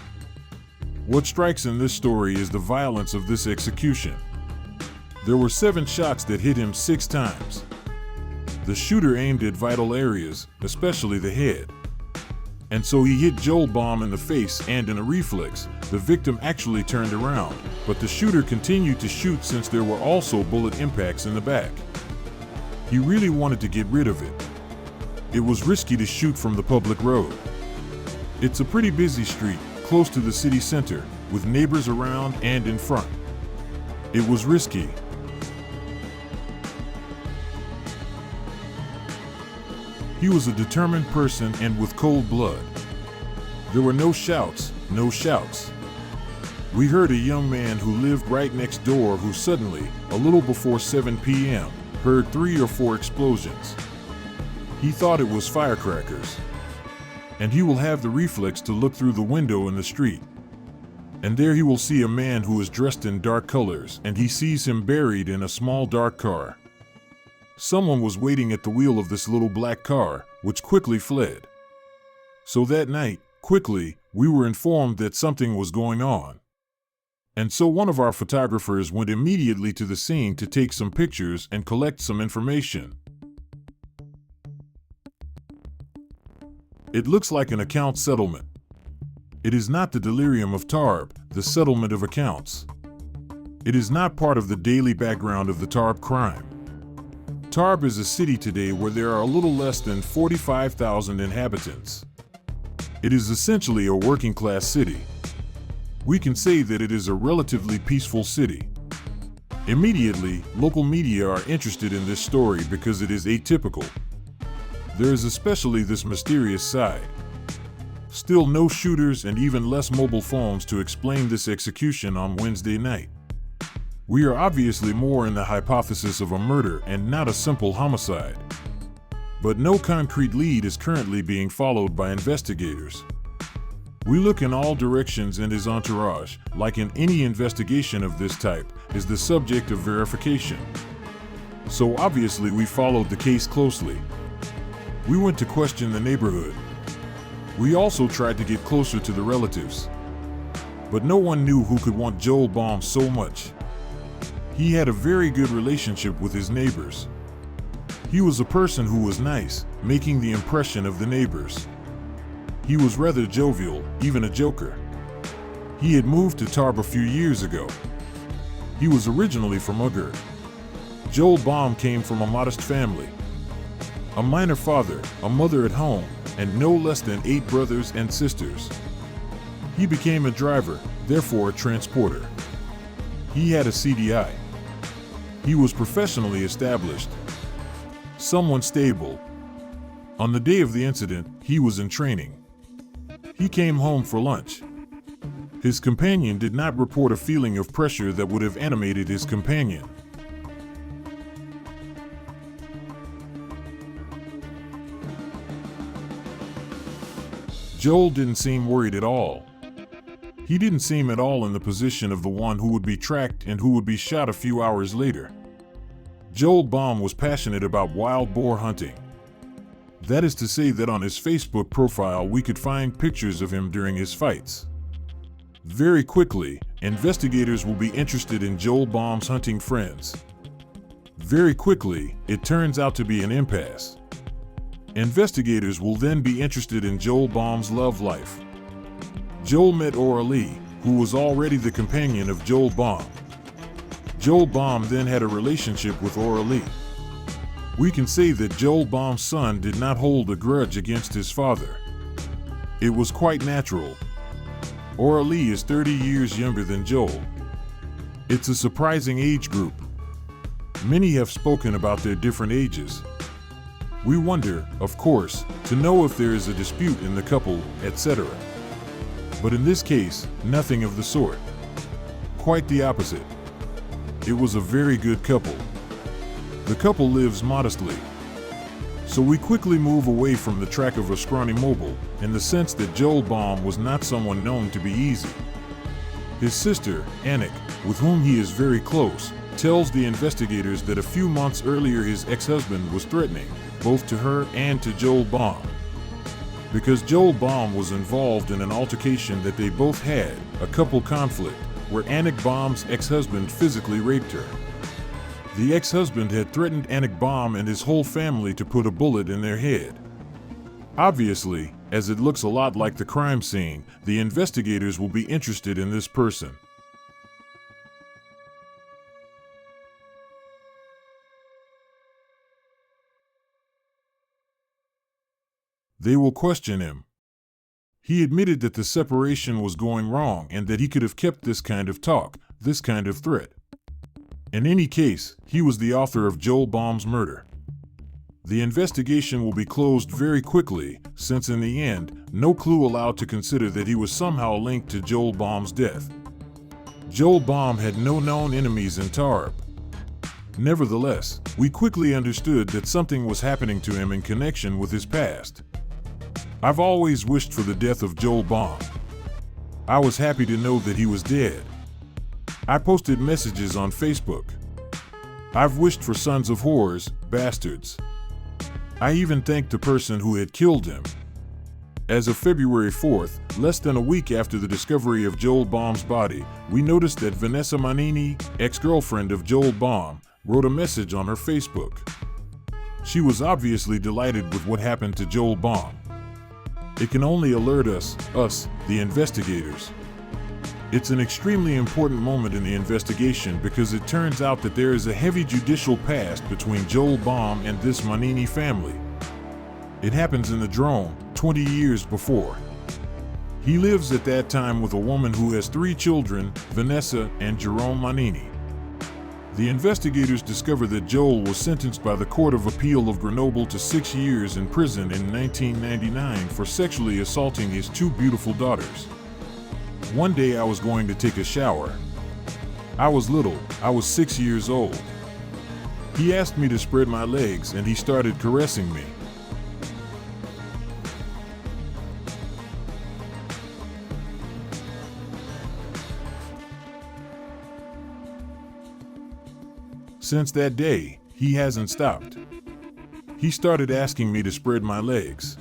What strikes in this story is the violence of this execution. There were 7 shots that hit him 6 times. The shooter aimed at vital areas, especially the head. And so he hit Joel Baum in the face, and in a reflex, the victim actually turned around, but the shooter continued to shoot since there were also bullet impacts in the back. He really wanted to get rid of it. It was risky to shoot from the public road. It's a pretty busy street, close to the city center, with neighbors around and in front. It was risky. He was a determined person and with cold blood. There were no shouts, no shouts. We heard a young man who lived right next door who suddenly, a little before 7 p.m., heard 3 or 4 explosions. He thought it was firecrackers. And he will have the reflex to look through the window in the street. And there he will see a man who is dressed in dark colors, and he sees him buried in a small dark car. Someone was waiting at the wheel of this little black car, which quickly fled. So that night, quickly, we were informed that something was going on. And so one of our photographers went immediately to the scene to take some pictures and collect some information. It looks like an account settlement. It is not the delirium of Tarb, the settlement of accounts. It is not part of the daily background of the Tarb crime. Tarb is a city today where there are a little less than 45,000 inhabitants. It is essentially a working-class city. We can say that it is a relatively peaceful city. Immediately, local media are interested in this story because it is atypical. There is especially this mysterious side. Still no shooters and even less mobile phones to explain this execution on Wednesday night. We are obviously more in the hypothesis of a murder and not a simple homicide. But no concrete lead is currently being followed by investigators. We look in all directions and his entourage, like in any investigation of this type, is the subject of verification. So obviously we followed the case closely. We went to question the neighborhood. We also tried to get closer to the relatives. But no one knew who could want Joel Baum so much. He had a very good relationship with his neighbors. He was a person who was nice, making the impression of the neighbors. He was rather jovial, even a joker. He had moved to Tarb a few years ago. He was originally from Ugger. Joel Baum came from a modest family. A minor father, a mother at home, and no less than 8 brothers and sisters. He became a driver, therefore a transporter. He had a CDI. He was professionally established. Someone stable. On the day of the incident, he was in training. He came home for lunch. His companion did not report a feeling of pressure that would have animated his companion. Joel didn't seem worried at all. He didn't seem at all in the position of the one who would be tracked and who would be shot a few hours later. Joel Baum was passionate about wild boar hunting. That is to say that on his Facebook profile we could find pictures of him during his fights. Very quickly, investigators will be interested in Joel Baum's hunting friends. Very quickly, it turns out to be an impasse. Investigators will then be interested in Joel Baum's love life. Joel met Ora Lee, who was already the companion of Joel Baum. Joel Baum then had a relationship with Ora Lee. We can say that Joel Baum's son did not hold a grudge against his father. It was quite natural. Ora Lee is 30 years younger than Joel. It's a surprising age group. Many have spoken about their different ages. We wonder, of course, to know if there is a dispute in the couple, etc. But in this case, nothing of the sort. Quite the opposite. It was a very good couple. The couple lives modestly. So we quickly move away from the track of a scrawny mobile, in the sense that Joel Baum was not someone known to be easy. His sister, Anik, with whom he is very close, tells the investigators that a few months earlier his ex-husband was threatening, both to her and to Joel Baum. Because Joel Baum was involved in an altercation that they both had, a couple conflict, where Anik Baum's ex-husband physically raped her. The ex-husband had threatened Anik Baum and his whole family to put a bullet in their head. Obviously, as it looks a lot like the crime scene, the investigators will be interested in this person. They will question him. He admitted that the separation was going wrong and that he could have kept this kind of talk, this kind of threat. In any case, he was the author of Joel Baum's murder. The investigation will be closed very quickly, since in the end, no clue allowed to consider that he was somehow linked to Joel Baum's death. Joel Baum had no known enemies in Tarb. Nevertheless, we quickly understood that something was happening to him in connection with his past. I've always wished for the death of Joel Baum. I was happy to know that he was dead. I posted messages on Facebook. I've wished for sons of whores, bastards. I even thanked the person who had killed him. As of February 4th, less than a week after the discovery of Joel Baum's body, we noticed that Vanessa Manini, ex-girlfriend of Joel Baum, wrote a message on her Facebook. She was obviously delighted with what happened to Joel Baum. It can only alert us, the investigators. It's an extremely important moment in the investigation because it turns out that there is a heavy judicial past between Joel Baum and this Manini family. It happens in the Drome 20 years before. He lives at that time with a woman who has 3 children, Vanessa and Jerome Manini. The investigators discover that Joel was sentenced by the Court of Appeal of Grenoble to 6 years in prison in 1999 for sexually assaulting his 2 beautiful daughters. One day I was going to take a shower. I was little, I was 6 years old. He asked me to spread my legs and he started caressing me. Since that day, he hasn't stopped. He started asking me to spread my legs.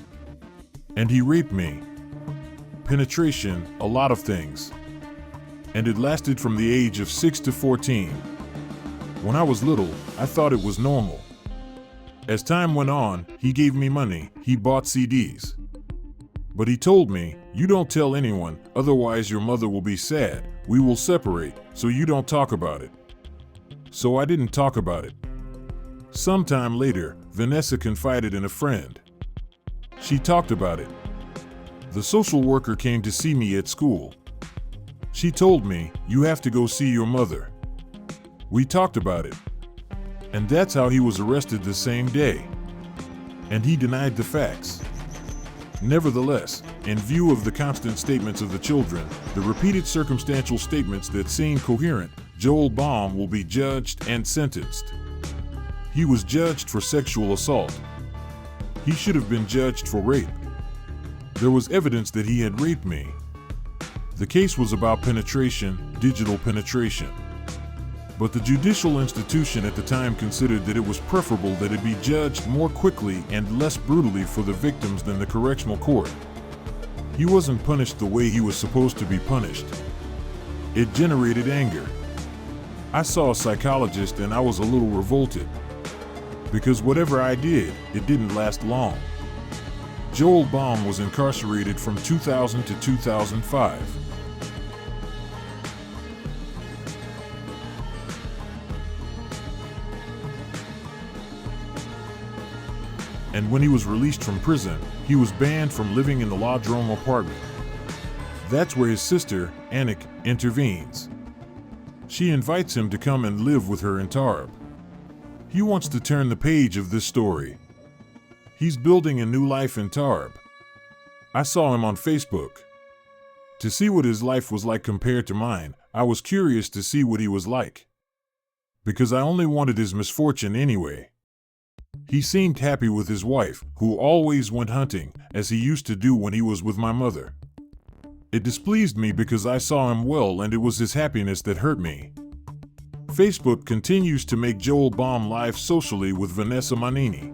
And he raped me. Penetration, a lot of things. And it lasted from the age of 6 to 14. When I was little, I thought it was normal. As time went on, he gave me money, he bought CDs. But he told me, "You don't tell anyone, otherwise your mother will be sad. We will separate, so you don't talk about it." So I didn't talk about it. Sometime later, Vanessa confided in a friend. She talked about it. The social worker came to see me at school. She told me, "You have to go see your mother." We talked about it. And that's how he was arrested the same day. And he denied the facts. Nevertheless, in view of the constant statements of the children, the repeated circumstantial statements that seem coherent, Joel Baum will be judged and sentenced. He was judged for sexual assault. He should have been judged for rape. There was evidence that he had raped me. The case was about penetration, digital penetration. But the judicial institution at the time considered that it was preferable that it be judged more quickly and less brutally for the victims than the correctional court. He wasn't punished the way he was supposed to be punished. It generated anger. I saw a psychologist and I was a little revolted. Because whatever I did, it didn't last long. Joel Baum was incarcerated from 2000 to 2005. And when he was released from prison, he was banned from living in the La Drome apartment. That's where his sister, Annick, intervenes. She invites him to come and live with her in Tarbes. He wants to turn the page of this story. He's building a new life in Tarbes. I saw him on Facebook. To see what his life was like compared to mine, I was curious to see what he was like. Because I only wanted his misfortune anyway. He seemed happy with his wife, who always went hunting, as he used to do when he was with my mother. It displeased me because I saw him well and it was his happiness that hurt me. Facebook continues to make Joel Baum live socially with Vanessa Manini.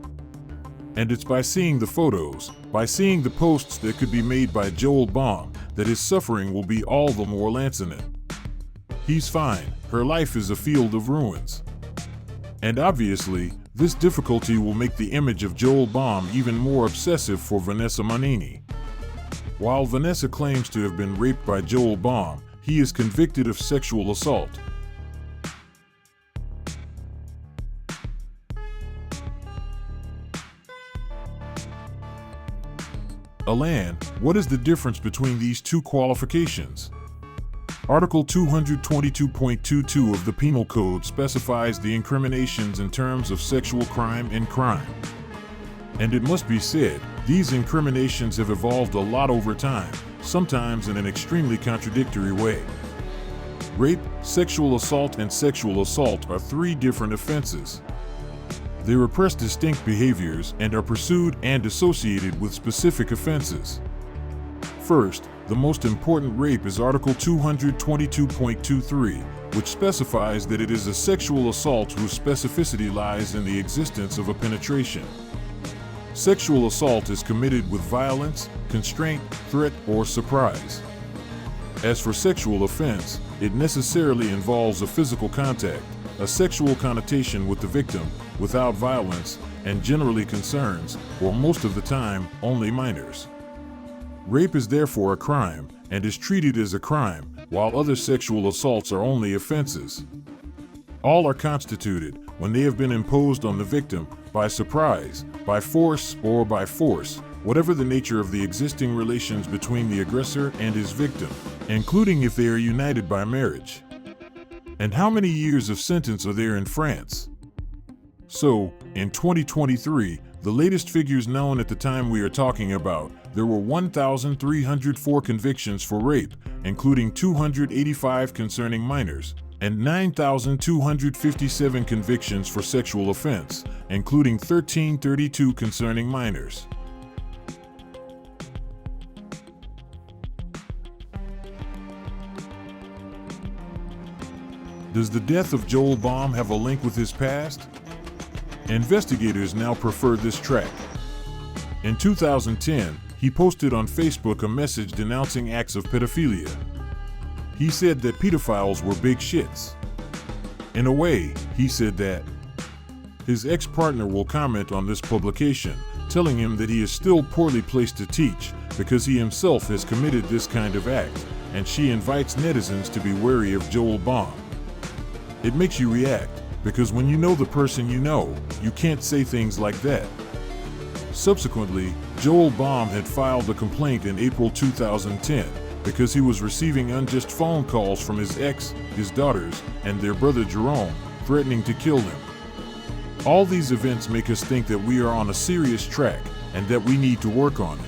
And it's by seeing the photos, by seeing the posts that could be made by Joel Baum, that his suffering will be all the more lancinated. He's fine, her life is a field of ruins. And obviously, this difficulty will make the image of Joel Baum even more obsessive for Vanessa Manini. While Vanessa claims to have been raped by Joel Baum, he is convicted of sexual assault. Alan, what is the difference between these two qualifications? Article 222.22 of the Penal Code specifies the incriminations in terms of sexual crime and crime. And it must be said, these incriminations have evolved a lot over time, sometimes in an extremely contradictory way. Rape, sexual assault, and sexual assault are 3 different offenses. They repress distinct behaviors and are pursued and associated with specific offenses. First, the most important rape is Article 222.23, which specifies that it is a sexual assault whose specificity lies in the existence of a penetration. Sexual assault is committed with violence, constraint, threat, or surprise. As for sexual offense, it necessarily involves a physical contact, a sexual connotation with the victim, without violence, and generally concerns, or most of the time, only minors. Rape is therefore a crime, and is treated as a crime, while other sexual assaults are only offenses. All are constituted when they have been imposed on the victim by surprise, by force, or by force, whatever the nature of the existing relations between the aggressor and his victim, including if they are united by marriage. And how many years of sentence are there in France? So, in 2023, the latest figures known at the time we are talking about, there were 1,304 convictions for rape, including 285 concerning minors, and 9,257 convictions for sexual offense, including 1,332 concerning minors. Does the death of Joel Baum have a link with his past? Investigators now prefer this track. In 2010, he posted on Facebook a message denouncing acts of pedophilia. He said that pedophiles were big shits. In a way, he said that his ex-partner will comment on this publication, telling him that he is still poorly placed to teach because he himself has committed this kind of act, and she invites netizens to be wary of Joel Baum. It makes you react, because when you know the person you know, you can't say things like that. Subsequently, Joel Baum had filed a complaint in April 2010 because he was receiving unjust phone calls from his ex, his daughters, and their brother Jerome, threatening to kill him. All these events make us think that we are on a serious track and that we need to work on it.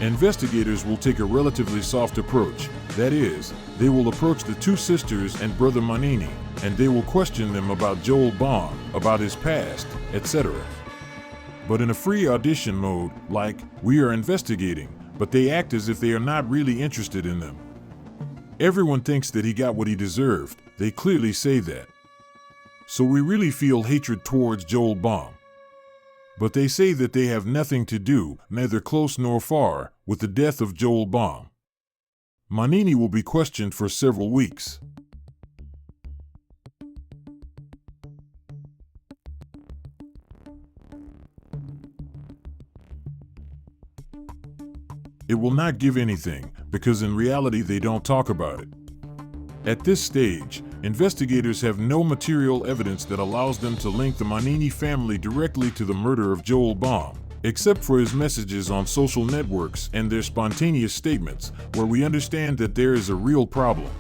Investigators will take a relatively soft approach. That is, they will approach the two sisters and brother Manini, and they will question them about Joel Baum, about his past, etc. But in a free audition mode, like, we are investigating, but they act as if they are not really interested in them. Everyone thinks that he got what he deserved. They clearly say that. So we really feel hatred towards Joel Baum. But they say that they have nothing to do, neither close nor far, with the death of Joel Baum. Manini will be questioned for several weeks. It will not give anything, because in reality they don't talk about it. At this stage, investigators have no material evidence that allows them to link the Manini family directly to the murder of Joel Baum, except for his messages on social networks and their spontaneous statements, where we understand that there is a real problem.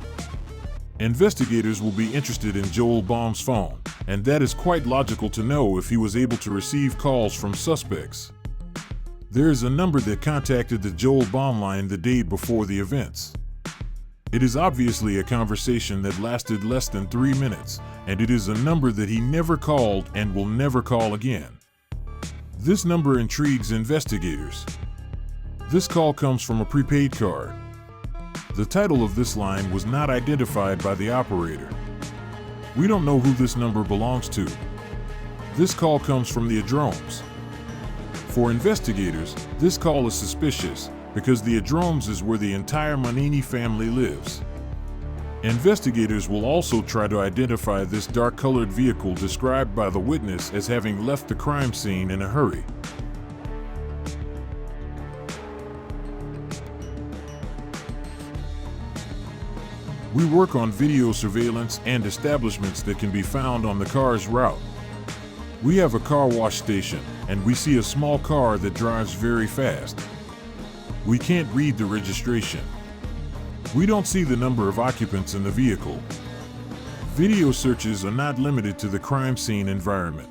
Investigators will be interested in Joel Baum's phone, and that is quite logical to know if he was able to receive calls from suspects. There is a number that contacted the Joel Baum line the day before the events. It is obviously a conversation that lasted less than 3 minutes, and it is a number that he never called and will never call again. This number intrigues investigators. This call comes from a prepaid card. The title of this line was not identified by the operator. We don't know who this number belongs to. This call comes from the Adromes. For investigators, this call is suspicious because the Adromes is where the entire Manini family lives. Investigators will also try to identify this dark-colored vehicle described by the witness as having left the crime scene in a hurry. We work on video surveillance and establishments that can be found on the car's route. We have a car wash station, and we see a small car that drives very fast. We can't read the registration. We don't see the number of occupants in the vehicle. Video searches are not limited to the crime scene environment.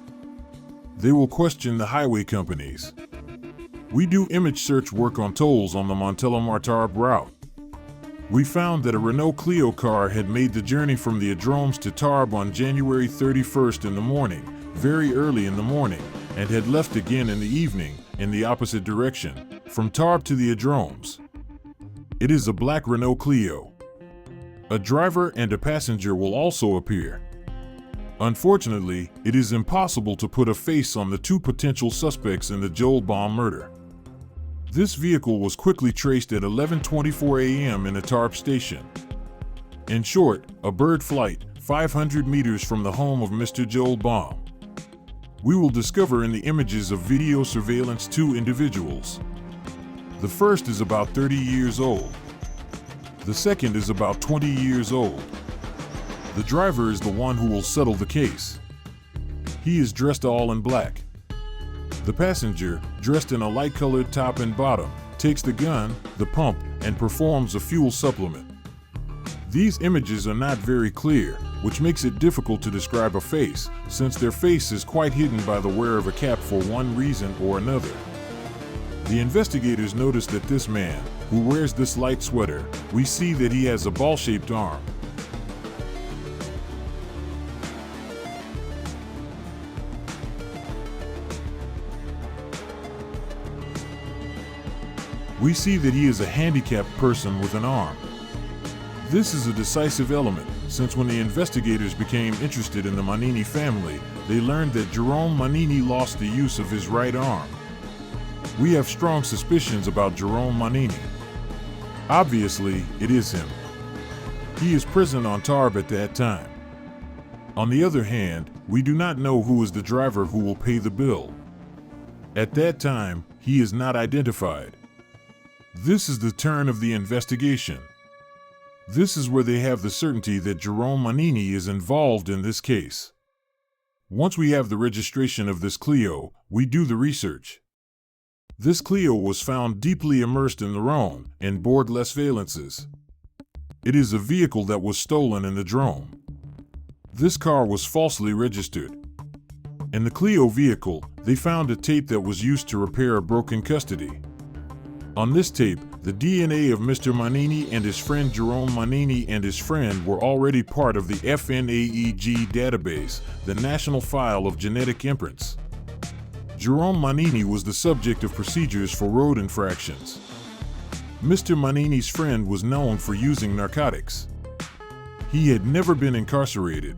They will question the highway companies. We do image search work on tolls on the Montelomar-Tarbes route. We found that a Renault Clio car had made the journey from the Adromes to Tarbes on January 31st in the morning, very early in the morning, and had left again in the evening, in the opposite direction, from Tarbes to the Adromes. It is a black Renault Clio. A driver and a passenger will also appear. Unfortunately, it is impossible to put a face on the two potential suspects in the Joel Baum murder. This vehicle was quickly traced at 11:24 a.m. in a TARP station. In short, a bird flight 500 meters from the home of Mr. Joel Baum. We will discover in the images of video surveillance two individuals. The first is about 30 years old. The second is about 20 years old. The driver is the one who will settle the case. He is dressed all in black. The passenger, dressed in a light-colored top and bottom, takes the gun, the pump, and performs a fuel supplement. These images are not very clear, which makes it difficult to describe a face, since their face is quite hidden by the wear of a cap for one reason or another. The investigators notice that this man, who wears this light sweater, we see that he has a ball-shaped arm. We see that he is a handicapped person with an arm. This is a decisive element, since when the investigators became interested in the Manini family, they learned that Jerome Manini lost the use of his right arm. We have strong suspicions about Jerome Manini. Obviously, it is him. He is present on TARB at that time. On the other hand, we do not know who is the driver who will pay the bill. At that time, he is not identified. This is the turn of the investigation. This is where they have the certainty that Jerome Manini is involved in this case. Once we have the registration of this Clio, we do the research. This Clio was found deeply immersed in the Rhone and board Les Valences. It is a vehicle that was stolen in the Drôme. This car was falsely registered. In the Clio vehicle, they found a tape that was used to repair a broken custody. On this tape, the DNA of Mr. Manini and his friend Jerome Manini and his friend were already part of the FNAEG database, the National File of Genetic Imprints. Jerome Manini was the subject of procedures for road infractions. Mr. Manini's friend was known for using narcotics. He had never been incarcerated.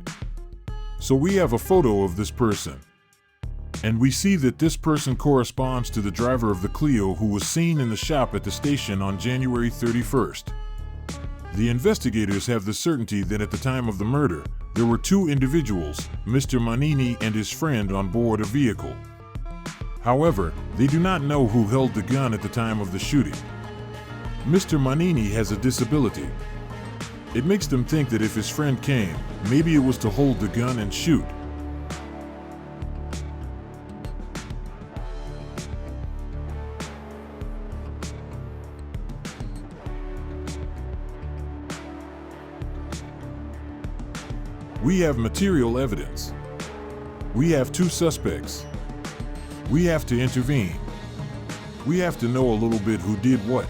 So we have a photo of this person. And we see that this person corresponds to the driver of the Clio who was seen in the shop at the station on January 31st. The investigators have the certainty that at the time of the murder, there were two individuals, Mr. Manini and his friend, on board a vehicle. However, they do not know who held the gun at the time of the shooting. Mr. Manini has a disability. It makes them think that if his friend came, maybe it was to hold the gun and shoot. We have material evidence. We have two suspects. We have to intervene. We have to know a little bit who did what.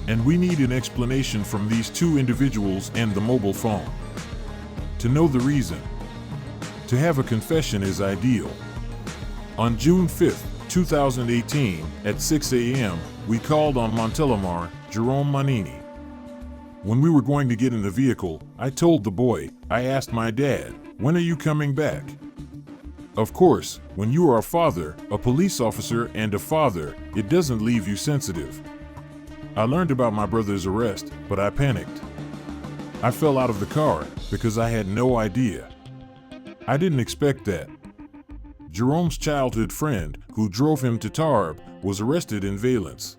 And we need an explanation from these two individuals and the mobile phone. To know the reason. To have a confession is ideal. On June 5th, 2018, at 6 a.m., we called on Montelimar, Jerome Manini. When we were going to get in the vehicle, I told the boy, I asked my dad, when are you coming back? Of course, when you are a father, a police officer, and a father, it doesn't leave you sensitive. I learned about my brother's arrest, but I panicked. I fell out of the car because I had no idea. I didn't expect that. Jerome's childhood friend, who drove him to Tarbes, was arrested in Valence.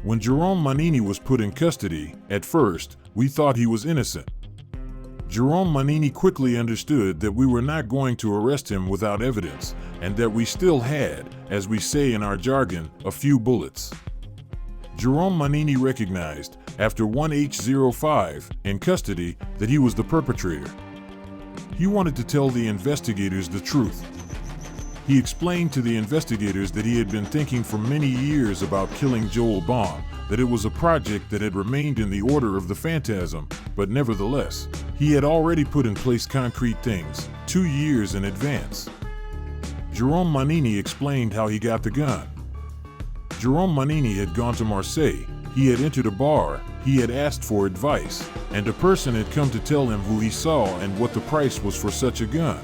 When Jerome Manini was put in custody, at first, we thought he was innocent. Jerome Manini quickly understood that we were not going to arrest him without evidence, and that we still had, as we say in our jargon, a few bullets. Jerome Manini recognized, after 1H05 in custody, that he was the perpetrator. He wanted to tell the investigators the truth. He explained to the investigators that he had been thinking for many years about killing Joel Baum, that it was a project that had remained in the order of the phantasm, but nevertheless, he had already put in place concrete things, 2 years in advance. Jerome Manini explained how he got the gun. Jerome Manini had gone to Marseille, he had entered a bar, he he had asked for advice, and a person had come to tell him who he saw and what the price was for such a gun.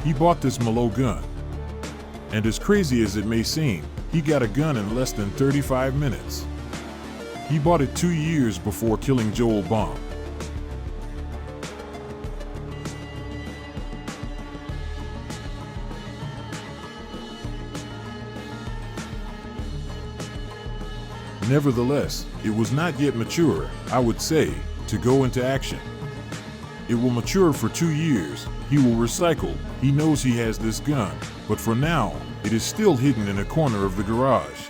He bought this Malo gun. And as crazy as it may seem, he got a gun in less than 35 minutes. He bought it 2 years before killing Joel Baum. Nevertheless, it was not yet mature, I would say, to go into action. It will mature for 2 years, he will recycle, he knows he has this gun, but for now, it is still hidden in a corner of the garage.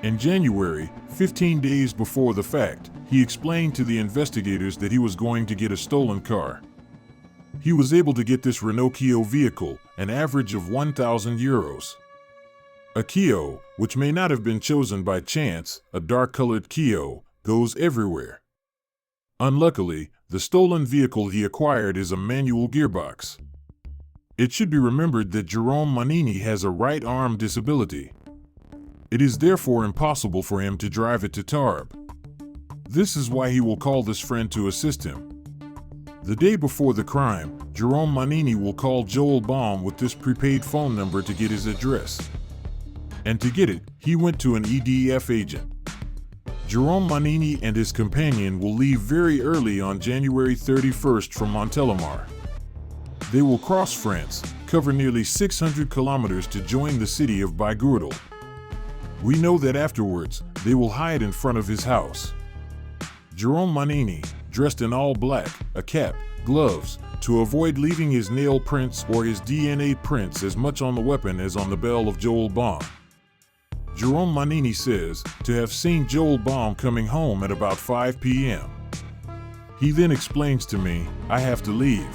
In January, 15 days before the fact, he explained to the investigators that he was going to get a stolen car. He was able to get this Renault Clio vehicle, an average of 1,000 euros. A Clio, which may not have been chosen by chance, a dark-colored Clio, goes everywhere. Unluckily, the stolen vehicle he acquired is a manual gearbox. It should be remembered that Jerome Manini has a right arm disability. It is therefore impossible for him to drive it to Tarbes. This is why he will call this friend to assist him. The day before the crime, Jerome Manini will call Joel Baum with this prepaid phone number to get his address. And to get it, he went to an EDF agent. Jerome Manini and his companion will leave very early on January 31st from Montélimar. They will cross France, cover nearly 600 kilometers to join the city of Baigurdel. We know that afterwards, they will hide in front of his house. Jerome Manini, dressed in all black, a cap, gloves, to avoid leaving his nail prints or his DNA prints as much on the weapon as on the bell of Joel Baum. Jerome Manini says to have seen Joel Baum coming home at about 5 p.m. He then explains to me, I have to leave.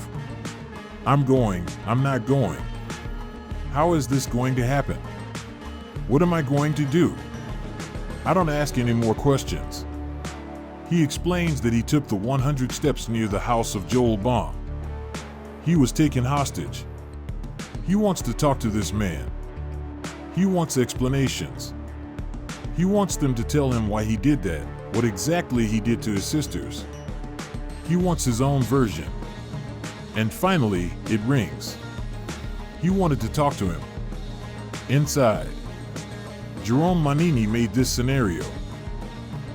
I'm not going. How is this going to happen? What am I going to do? I don't ask any more questions. He explains that he took the 100 steps near the house of Joel Baum. He was taken hostage. He wants to talk to this man. He wants explanations. He wants them to tell him why he did that, what exactly he did to his sisters. He wants his own version. And finally, it rings. He wanted to talk to him. Inside. Jerome Manini made this scenario.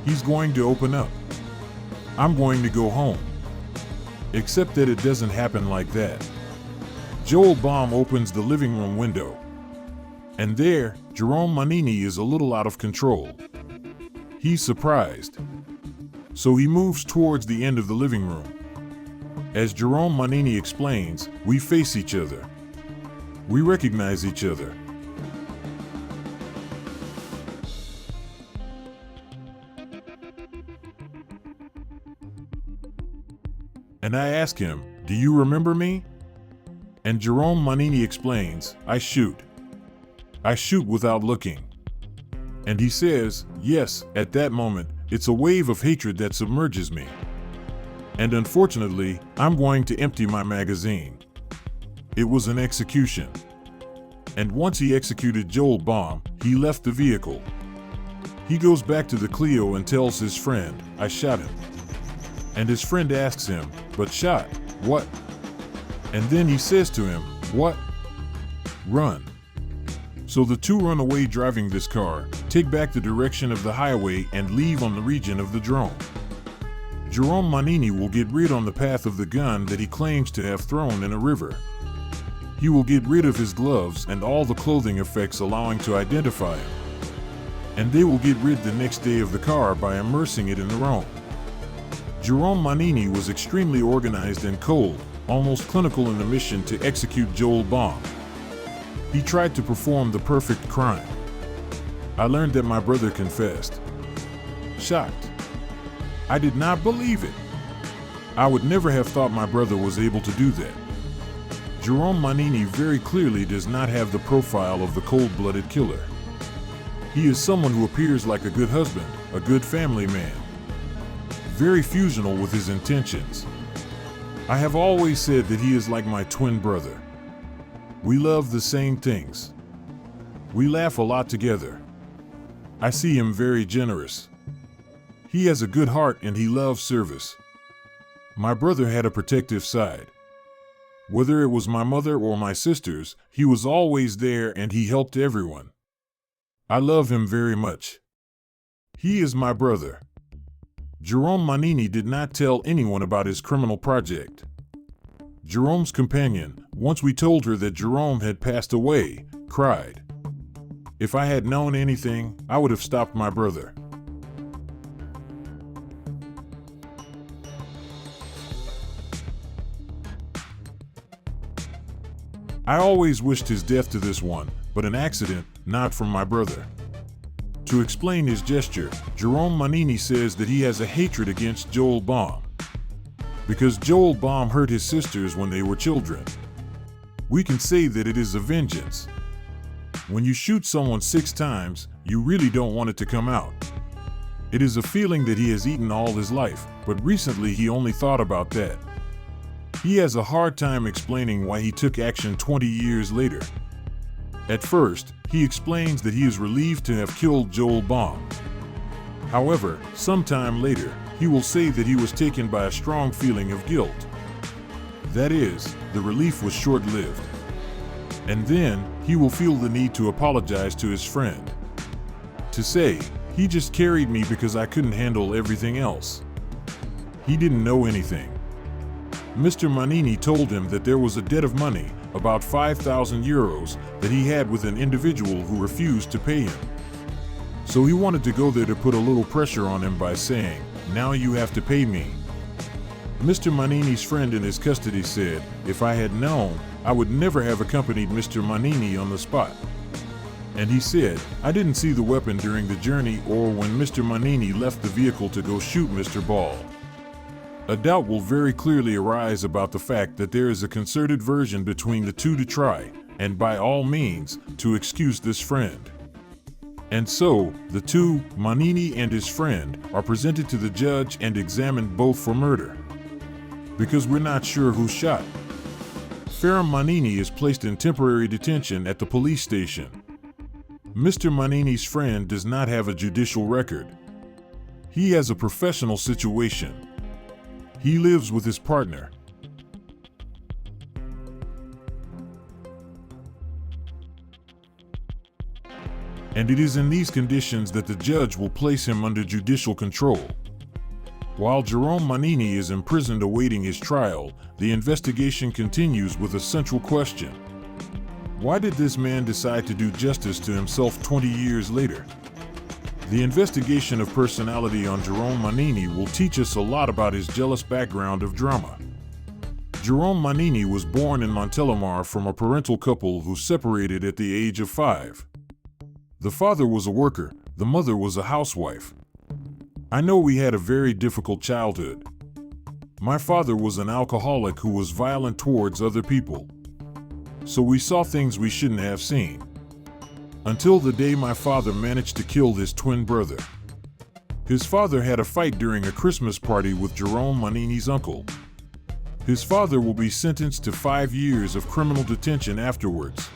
He's going to open up. I'm going to go home. Except that it doesn't happen like that. Joel Baum opens the living room window. And there, Jerome Manini is a little out of control. He's surprised. So he moves towards the end of the living room. As Jerome Manini explains, we face each other. We recognize each other. And I ask him, do you remember me? And Jerome Manini explains, I shoot. I shoot without looking. And he says, yes, at that moment, it's a wave of hatred that submerges me. And unfortunately, I'm going to empty my magazine. It was an execution. And once he executed Joel Baum, he left the vehicle. He goes back to the Clio and tells his friend, I shot him. And his friend asks him, but shot, what? And then he says to him, what? Run. So the two run away driving this car, take back the direction of the highway and leave on the region of the drone. Jerome Manini will get rid on the path of the gun that he claims to have thrown in a river. He will get rid of his gloves and all the clothing effects allowing to identify him. And they will get rid the next day of the car by immersing it in the Rhone. Jerome Manini was extremely organized and cold, almost clinical in the mission to execute Joel Baum. He tried to perform the perfect crime. I learned that my brother confessed. Shocked. I did not believe it. I would never have thought my brother was able to do that. Jerome Manini very clearly does not have the profile of the cold-blooded killer. He is someone who appears like a good husband, a good family man. Very fusional with his intentions. I have always said that he is like my twin brother. We love the same things. We laugh a lot together. I see him very generous. He has a good heart and he loves service. My brother had a protective side. Whether it was my mother or my sisters, he was always there and he helped everyone. I love him very much. He is my brother. Jerome Manini did not tell anyone about his criminal project. Jerome's companion, once we told her that Jerome had passed away, cried. If I had known anything, I would have stopped my brother. I always wished his death to this one, but an accident, not from my brother. To explain his gesture, Jerome Manini says that he has a hatred against Joel Baum. Because Joel Baum hurt his sisters when they were children. We can say that it is a vengeance. When you shoot someone 6 times, you really don't want it to come out. It is a feeling that he has eaten all his life, but recently he only thought about that. He has a hard time explaining why he took action 20 years later. At first, he explains that he is relieved to have killed Joel Baum. However, sometime later, he will say that he was taken by a strong feeling of guilt. That is, the relief was short-lived. And then, he will feel the need to apologize to his friend. To say, he just carried me because I couldn't handle everything else. He didn't know anything. Mr. Manini told him that there was a debt of money, about 5,000 euros, that he had with an individual who refused to pay him. So he wanted to go there to put a little pressure on him by saying, "Now you have to pay me." Mr. Manini's friend in his custody said, "If I had known, I would never have accompanied Mr. Manini on the spot." And he said, "I didn't see the weapon during the journey or when Mr. Manini left the vehicle to go shoot Mr. Ball." A doubt will very clearly arise about the fact that there is a concerted version between the two to try, and by all means, to excuse this friend. And so, the two, Manini and his friend, are presented to the judge and examined both for murder. Because we're not sure who shot. Ferrum Manini is placed in temporary detention at the police station. Mr. Manini's friend does not have a judicial record. He has a professional situation. He lives with his partner. And it is in these conditions that the judge will place him under judicial control. While Jerome Manini is imprisoned awaiting his trial, the investigation continues with a central question. Why did this man decide to do justice to himself 20 years later? The investigation of personality on Jerome Manini will teach us a lot about his jealous background of drama. Jerome Manini was born in Montelimar from a parental couple who separated at the age of 5. The father was a worker, the mother was a housewife. I know we had a very difficult childhood. My father was an alcoholic who was violent towards other people. So we saw things we shouldn't have seen. Until the day my father managed to kill his twin brother. His father had a fight during a Christmas party with Jerome Manini's uncle. His father will be sentenced to 5 years of criminal detention afterwards.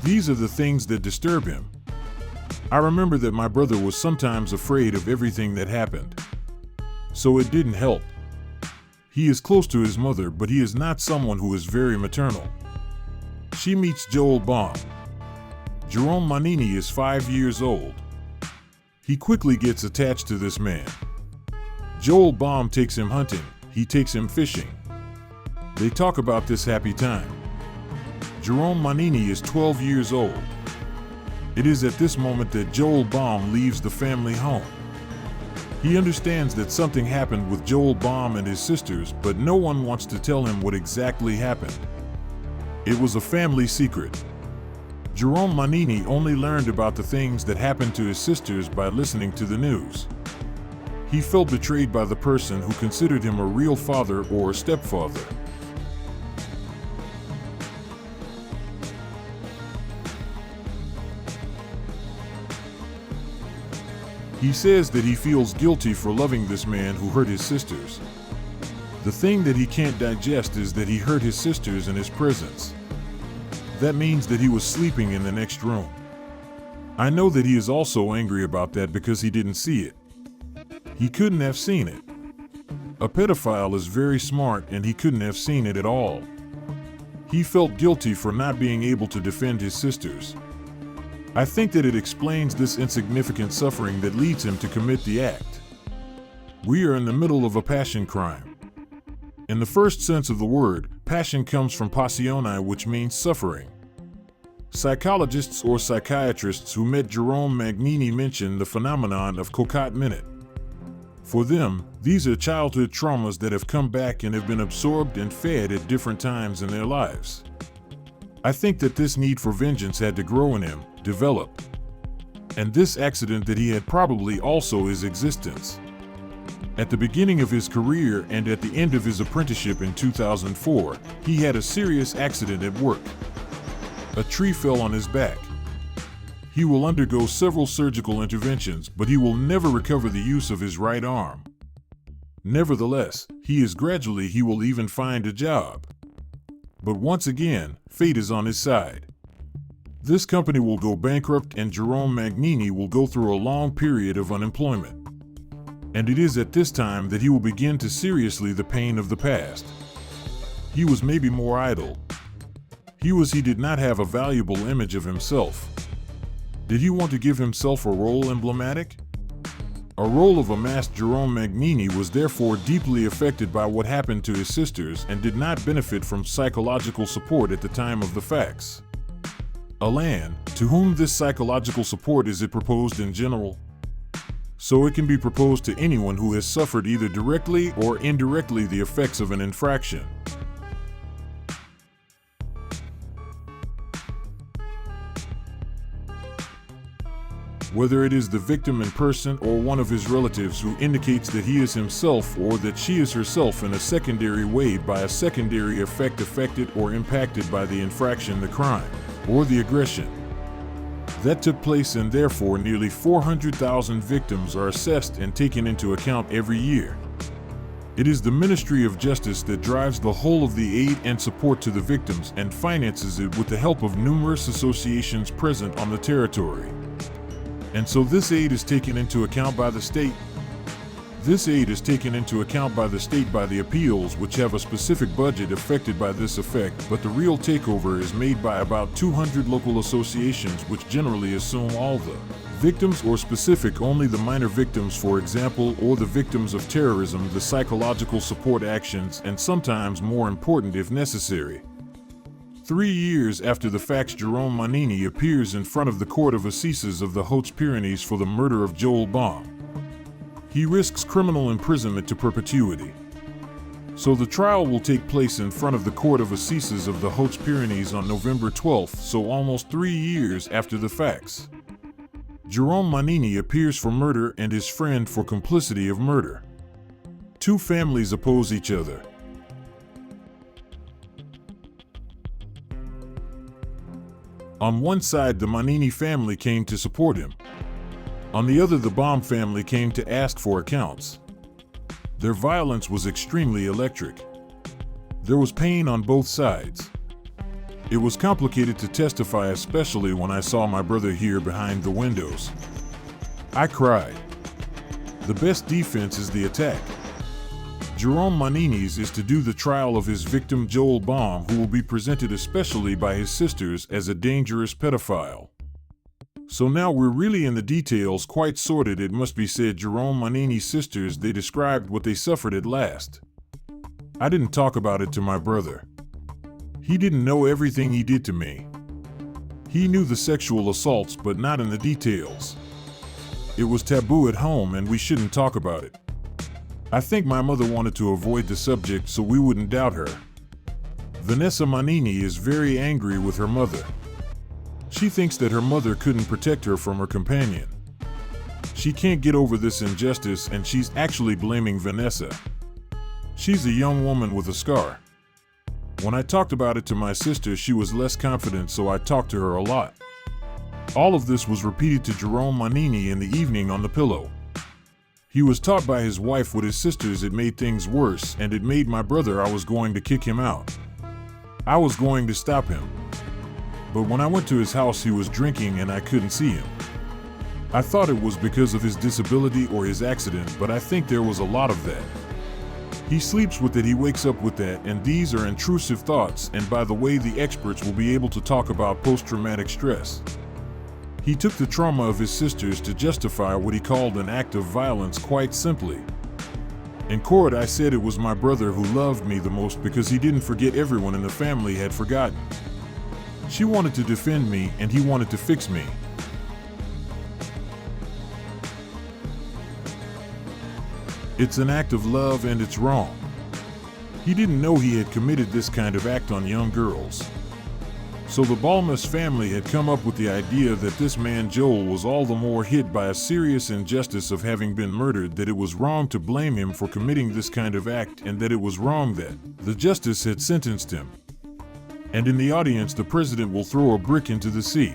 These are the things that disturb him. I remember that my brother was sometimes afraid of everything that happened. So it didn't help. He is close to his mother, but he is not someone who is very maternal. She meets Joel Baum. Jerome Manini is 5 years old. He quickly gets attached to this man. Joel Baum takes him hunting, he takes him fishing. They talk about this happy time. Jerome Manini is 12 years old. It is at this moment that Joel Baum leaves the family home. He understands that something happened with Joel Baum and his sisters, but no one wants to tell him what exactly happened. It was a family secret. Jerome Manini only learned about the things that happened to his sisters by listening to the news. He felt betrayed by the person who considered him a real father or a stepfather. He says that he feels guilty for loving this man who hurt his sisters. The thing that he can't digest is that he hurt his sisters in his presence. That means that he was sleeping in the next room. I know that he is also angry about that because he didn't see it. He couldn't have seen it. A pedophile is very smart and he couldn't have seen it at all. He felt guilty for not being able to defend his sisters. I think that it explains this insignificant suffering that leads him to commit the act. We are in the middle of a passion crime. In the first sense of the word, passion comes from passione, which means suffering. Psychologists or psychiatrists who met Jerome Magnini mentioned the phenomenon of cocotte minute. For them, these are childhood traumas that have come back and have been absorbed and fed at different times in their lives. I think that this need for vengeance had to grow in him, develop. And this accident that he had probably also his existence. At the beginning of his career and at the end of his apprenticeship in 2004, he had a serious accident at work. A tree fell on his back. He will undergo several surgical interventions, but he will never recover the use of his right arm. Nevertheless, he will even find a job. But once again, fate is on his side. This company will go bankrupt and Jerome Magnini will go through a long period of unemployment. And it is at this time that he will begin to seriously the pain of the past. He was maybe more idle. He did not have a valuable image of himself. Did he want to give himself a role emblematic? A role of a masked Jerome Magnini was therefore deeply affected by what happened to his sisters and did not benefit from psychological support at the time of the facts. Alan, to whom this psychological support is it proposed in general? So it can be proposed to anyone who has suffered either directly or indirectly the effects of an infraction. Whether it is the victim in person or one of his relatives who indicates that he is himself or that she is herself in a secondary way by a secondary effect affected or impacted by the infraction, the crime, or the aggression that took place, and therefore nearly 400,000 victims are assessed and taken into account every year. It is the Ministry of Justice that drives the whole of the aid and support to the victims and finances it with the help of numerous associations present on the territory. And so this aid is taken into account by the state. This aid is taken into account by the state by the appeals, which have a specific budget affected by this effect, but the real takeover is made by about 200 local associations, which generally assume all the victims or specific only the minor victims, for example, or the victims of terrorism, the psychological support actions, and sometimes more important if necessary. 3 years after the facts, Jerome Magnini appears in front of the Court of Assises of the Hautes-Pyrénées for the murder of Joel Baum. He risks criminal imprisonment to perpetuity. So the trial will take place in front of the Court of Assises of the Hautes-Pyrénées on November 12th, so almost 3 years after the facts. Jerome Magnini appears for murder and his friend for complicity of murder. Two families oppose each other. On one side, the Magnini family came to support him. On the other, the Baum family came to ask for accounts. Their violence was extremely electric. There was pain on both sides. It was complicated to testify, especially when I saw my brother here behind the windows. I cried. The best defense is the attack. Jerome Magnini's is to do the trial of his victim Joel Baum, who will be presented especially by his sisters as a dangerous pedophile. So now we're really in the details, quite sordid it must be said. Jerome Magnini's sisters, they described what they suffered at last. I didn't talk about it to my brother. He didn't know everything he did to me. He knew the sexual assaults, but not in the details. It was taboo at home and we shouldn't talk about it. I think my mother wanted to avoid the subject so we wouldn't doubt her. Vanessa Magnini is very angry with her mother. She thinks that her mother couldn't protect her from her companion. She can't get over this injustice and she's actually blaming Vanessa. She's a young woman with a scar. When I talked about it to my sister, she was less confident, so I talked to her a lot. All of this was repeated to Jerome Magnini in the evening on the pillow. He was taught by his wife with his sisters. It made things worse, and it made my brother. I was going to kick him out. I was going to stop him. But when I went to his house, he was drinking and I couldn't see him. I thought it was because of his disability or his accident, but I think there was a lot of that. He sleeps with it, he wakes up with that, and these are intrusive thoughts, and by the way, the experts will be able to talk about post-traumatic stress. He took the trauma of his sisters to justify what he called an act of violence quite simply. In court, I said it was my brother who loved me the most because he didn't forget everyone in the family had forgotten. She wanted to defend me, and he wanted to fix me. It's an act of love and it's wrong. He didn't know he had committed this kind of act on young girls. So the Balmas family had come up with the idea that this man Joel was all the more hit by a serious injustice of having been murdered, that it was wrong to blame him for committing this kind of act, and that it was wrong that the justice had sentenced him. And in the audience, the president will throw a brick into the sea.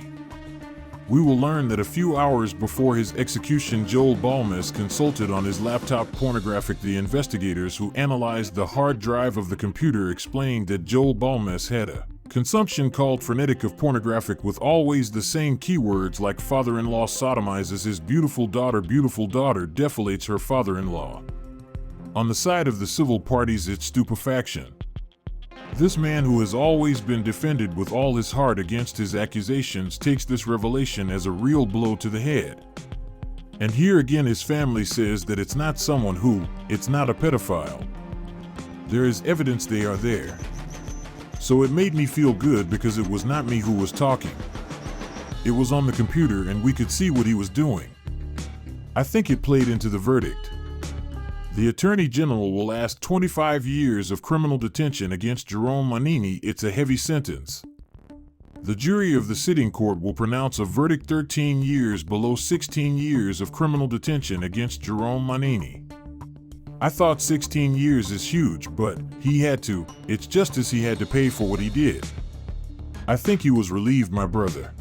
We will learn that a few hours before his execution, Joel Balmas consulted on his laptop pornographic. The investigators who analyzed the hard drive of the computer explained that Joel Balmas had a consumption called frenetic of pornographic with always the same keywords like father-in-law sodomizes his beautiful daughter defilates her father-in-law. On the side of the civil parties, it's stupefaction. This man who has always been defended with all his heart against his accusations takes this revelation as a real blow to the head. And here again his family says that it's not someone who, it's not a pedophile. There is evidence they are there. So it made me feel good because it was not me who was talking. It was on the computer and we could see what he was doing. I think it played into the verdict. The Attorney General will ask 25 years of criminal detention against Jerome Manini. It's a heavy sentence. The jury of the sitting court will pronounce a verdict 13 years below 16 years of criminal detention against Jerome Manini. I thought 16 years is huge, but he had to. It's justice, he had to pay for what he did. I think he was relieved, my brother.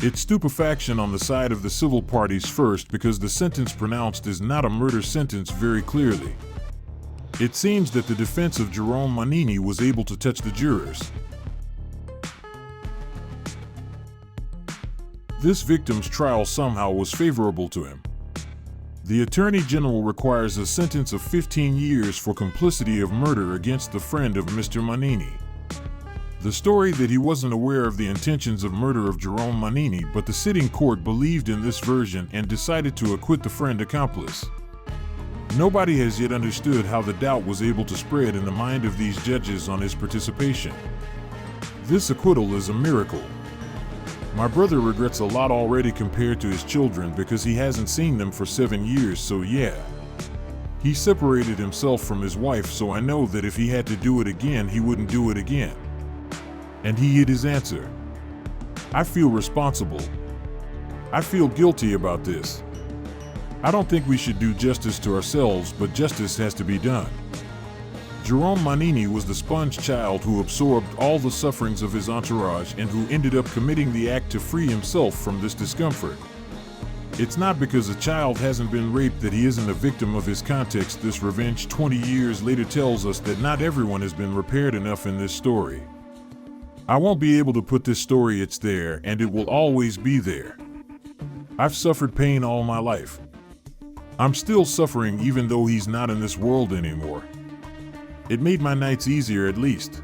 It's stupefaction on the side of the civil parties first because the sentence pronounced is not a murder sentence very clearly. It seems that the defense of Jerome Manini was able to touch the jurors. This victim's trial somehow was favorable to him. The Attorney General requires a sentence of 15 years for complicity of murder against the friend of Mr. Manini. The story that he wasn't aware of the intentions of murder of Jerome Manini, but the sitting court believed in this version and decided to acquit the friend accomplice. Nobody has yet understood how the doubt was able to spread in the mind of these judges on his participation. This acquittal is a miracle. My brother regrets a lot already compared to his children because he hasn't seen them for 7 years, so yeah. He separated himself from his wife, so I know that if he had to do it again, he wouldn't do it again. And he hid his answer. I feel responsible. I feel guilty about this. I don't think we should do justice to ourselves, but justice has to be done. Jerome Manini was the sponge child who absorbed all the sufferings of his entourage and who ended up committing the act to free himself from this discomfort. It's not because a child hasn't been raped that he isn't a victim of his context. This revenge 20 years later tells us that not everyone has been repaired enough in this story. I won't be able to put this story, it's there, and it will always be there. I've suffered pain all my life. I'm still suffering even though he's not in this world anymore. It made my nights easier at least.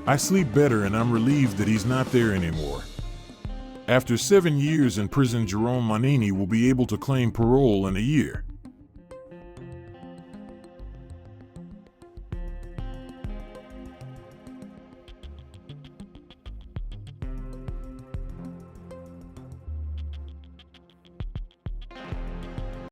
I sleep better and I'm relieved that he's not there anymore. After 7 years in prison, Jerome Manini will be able to claim parole in a year.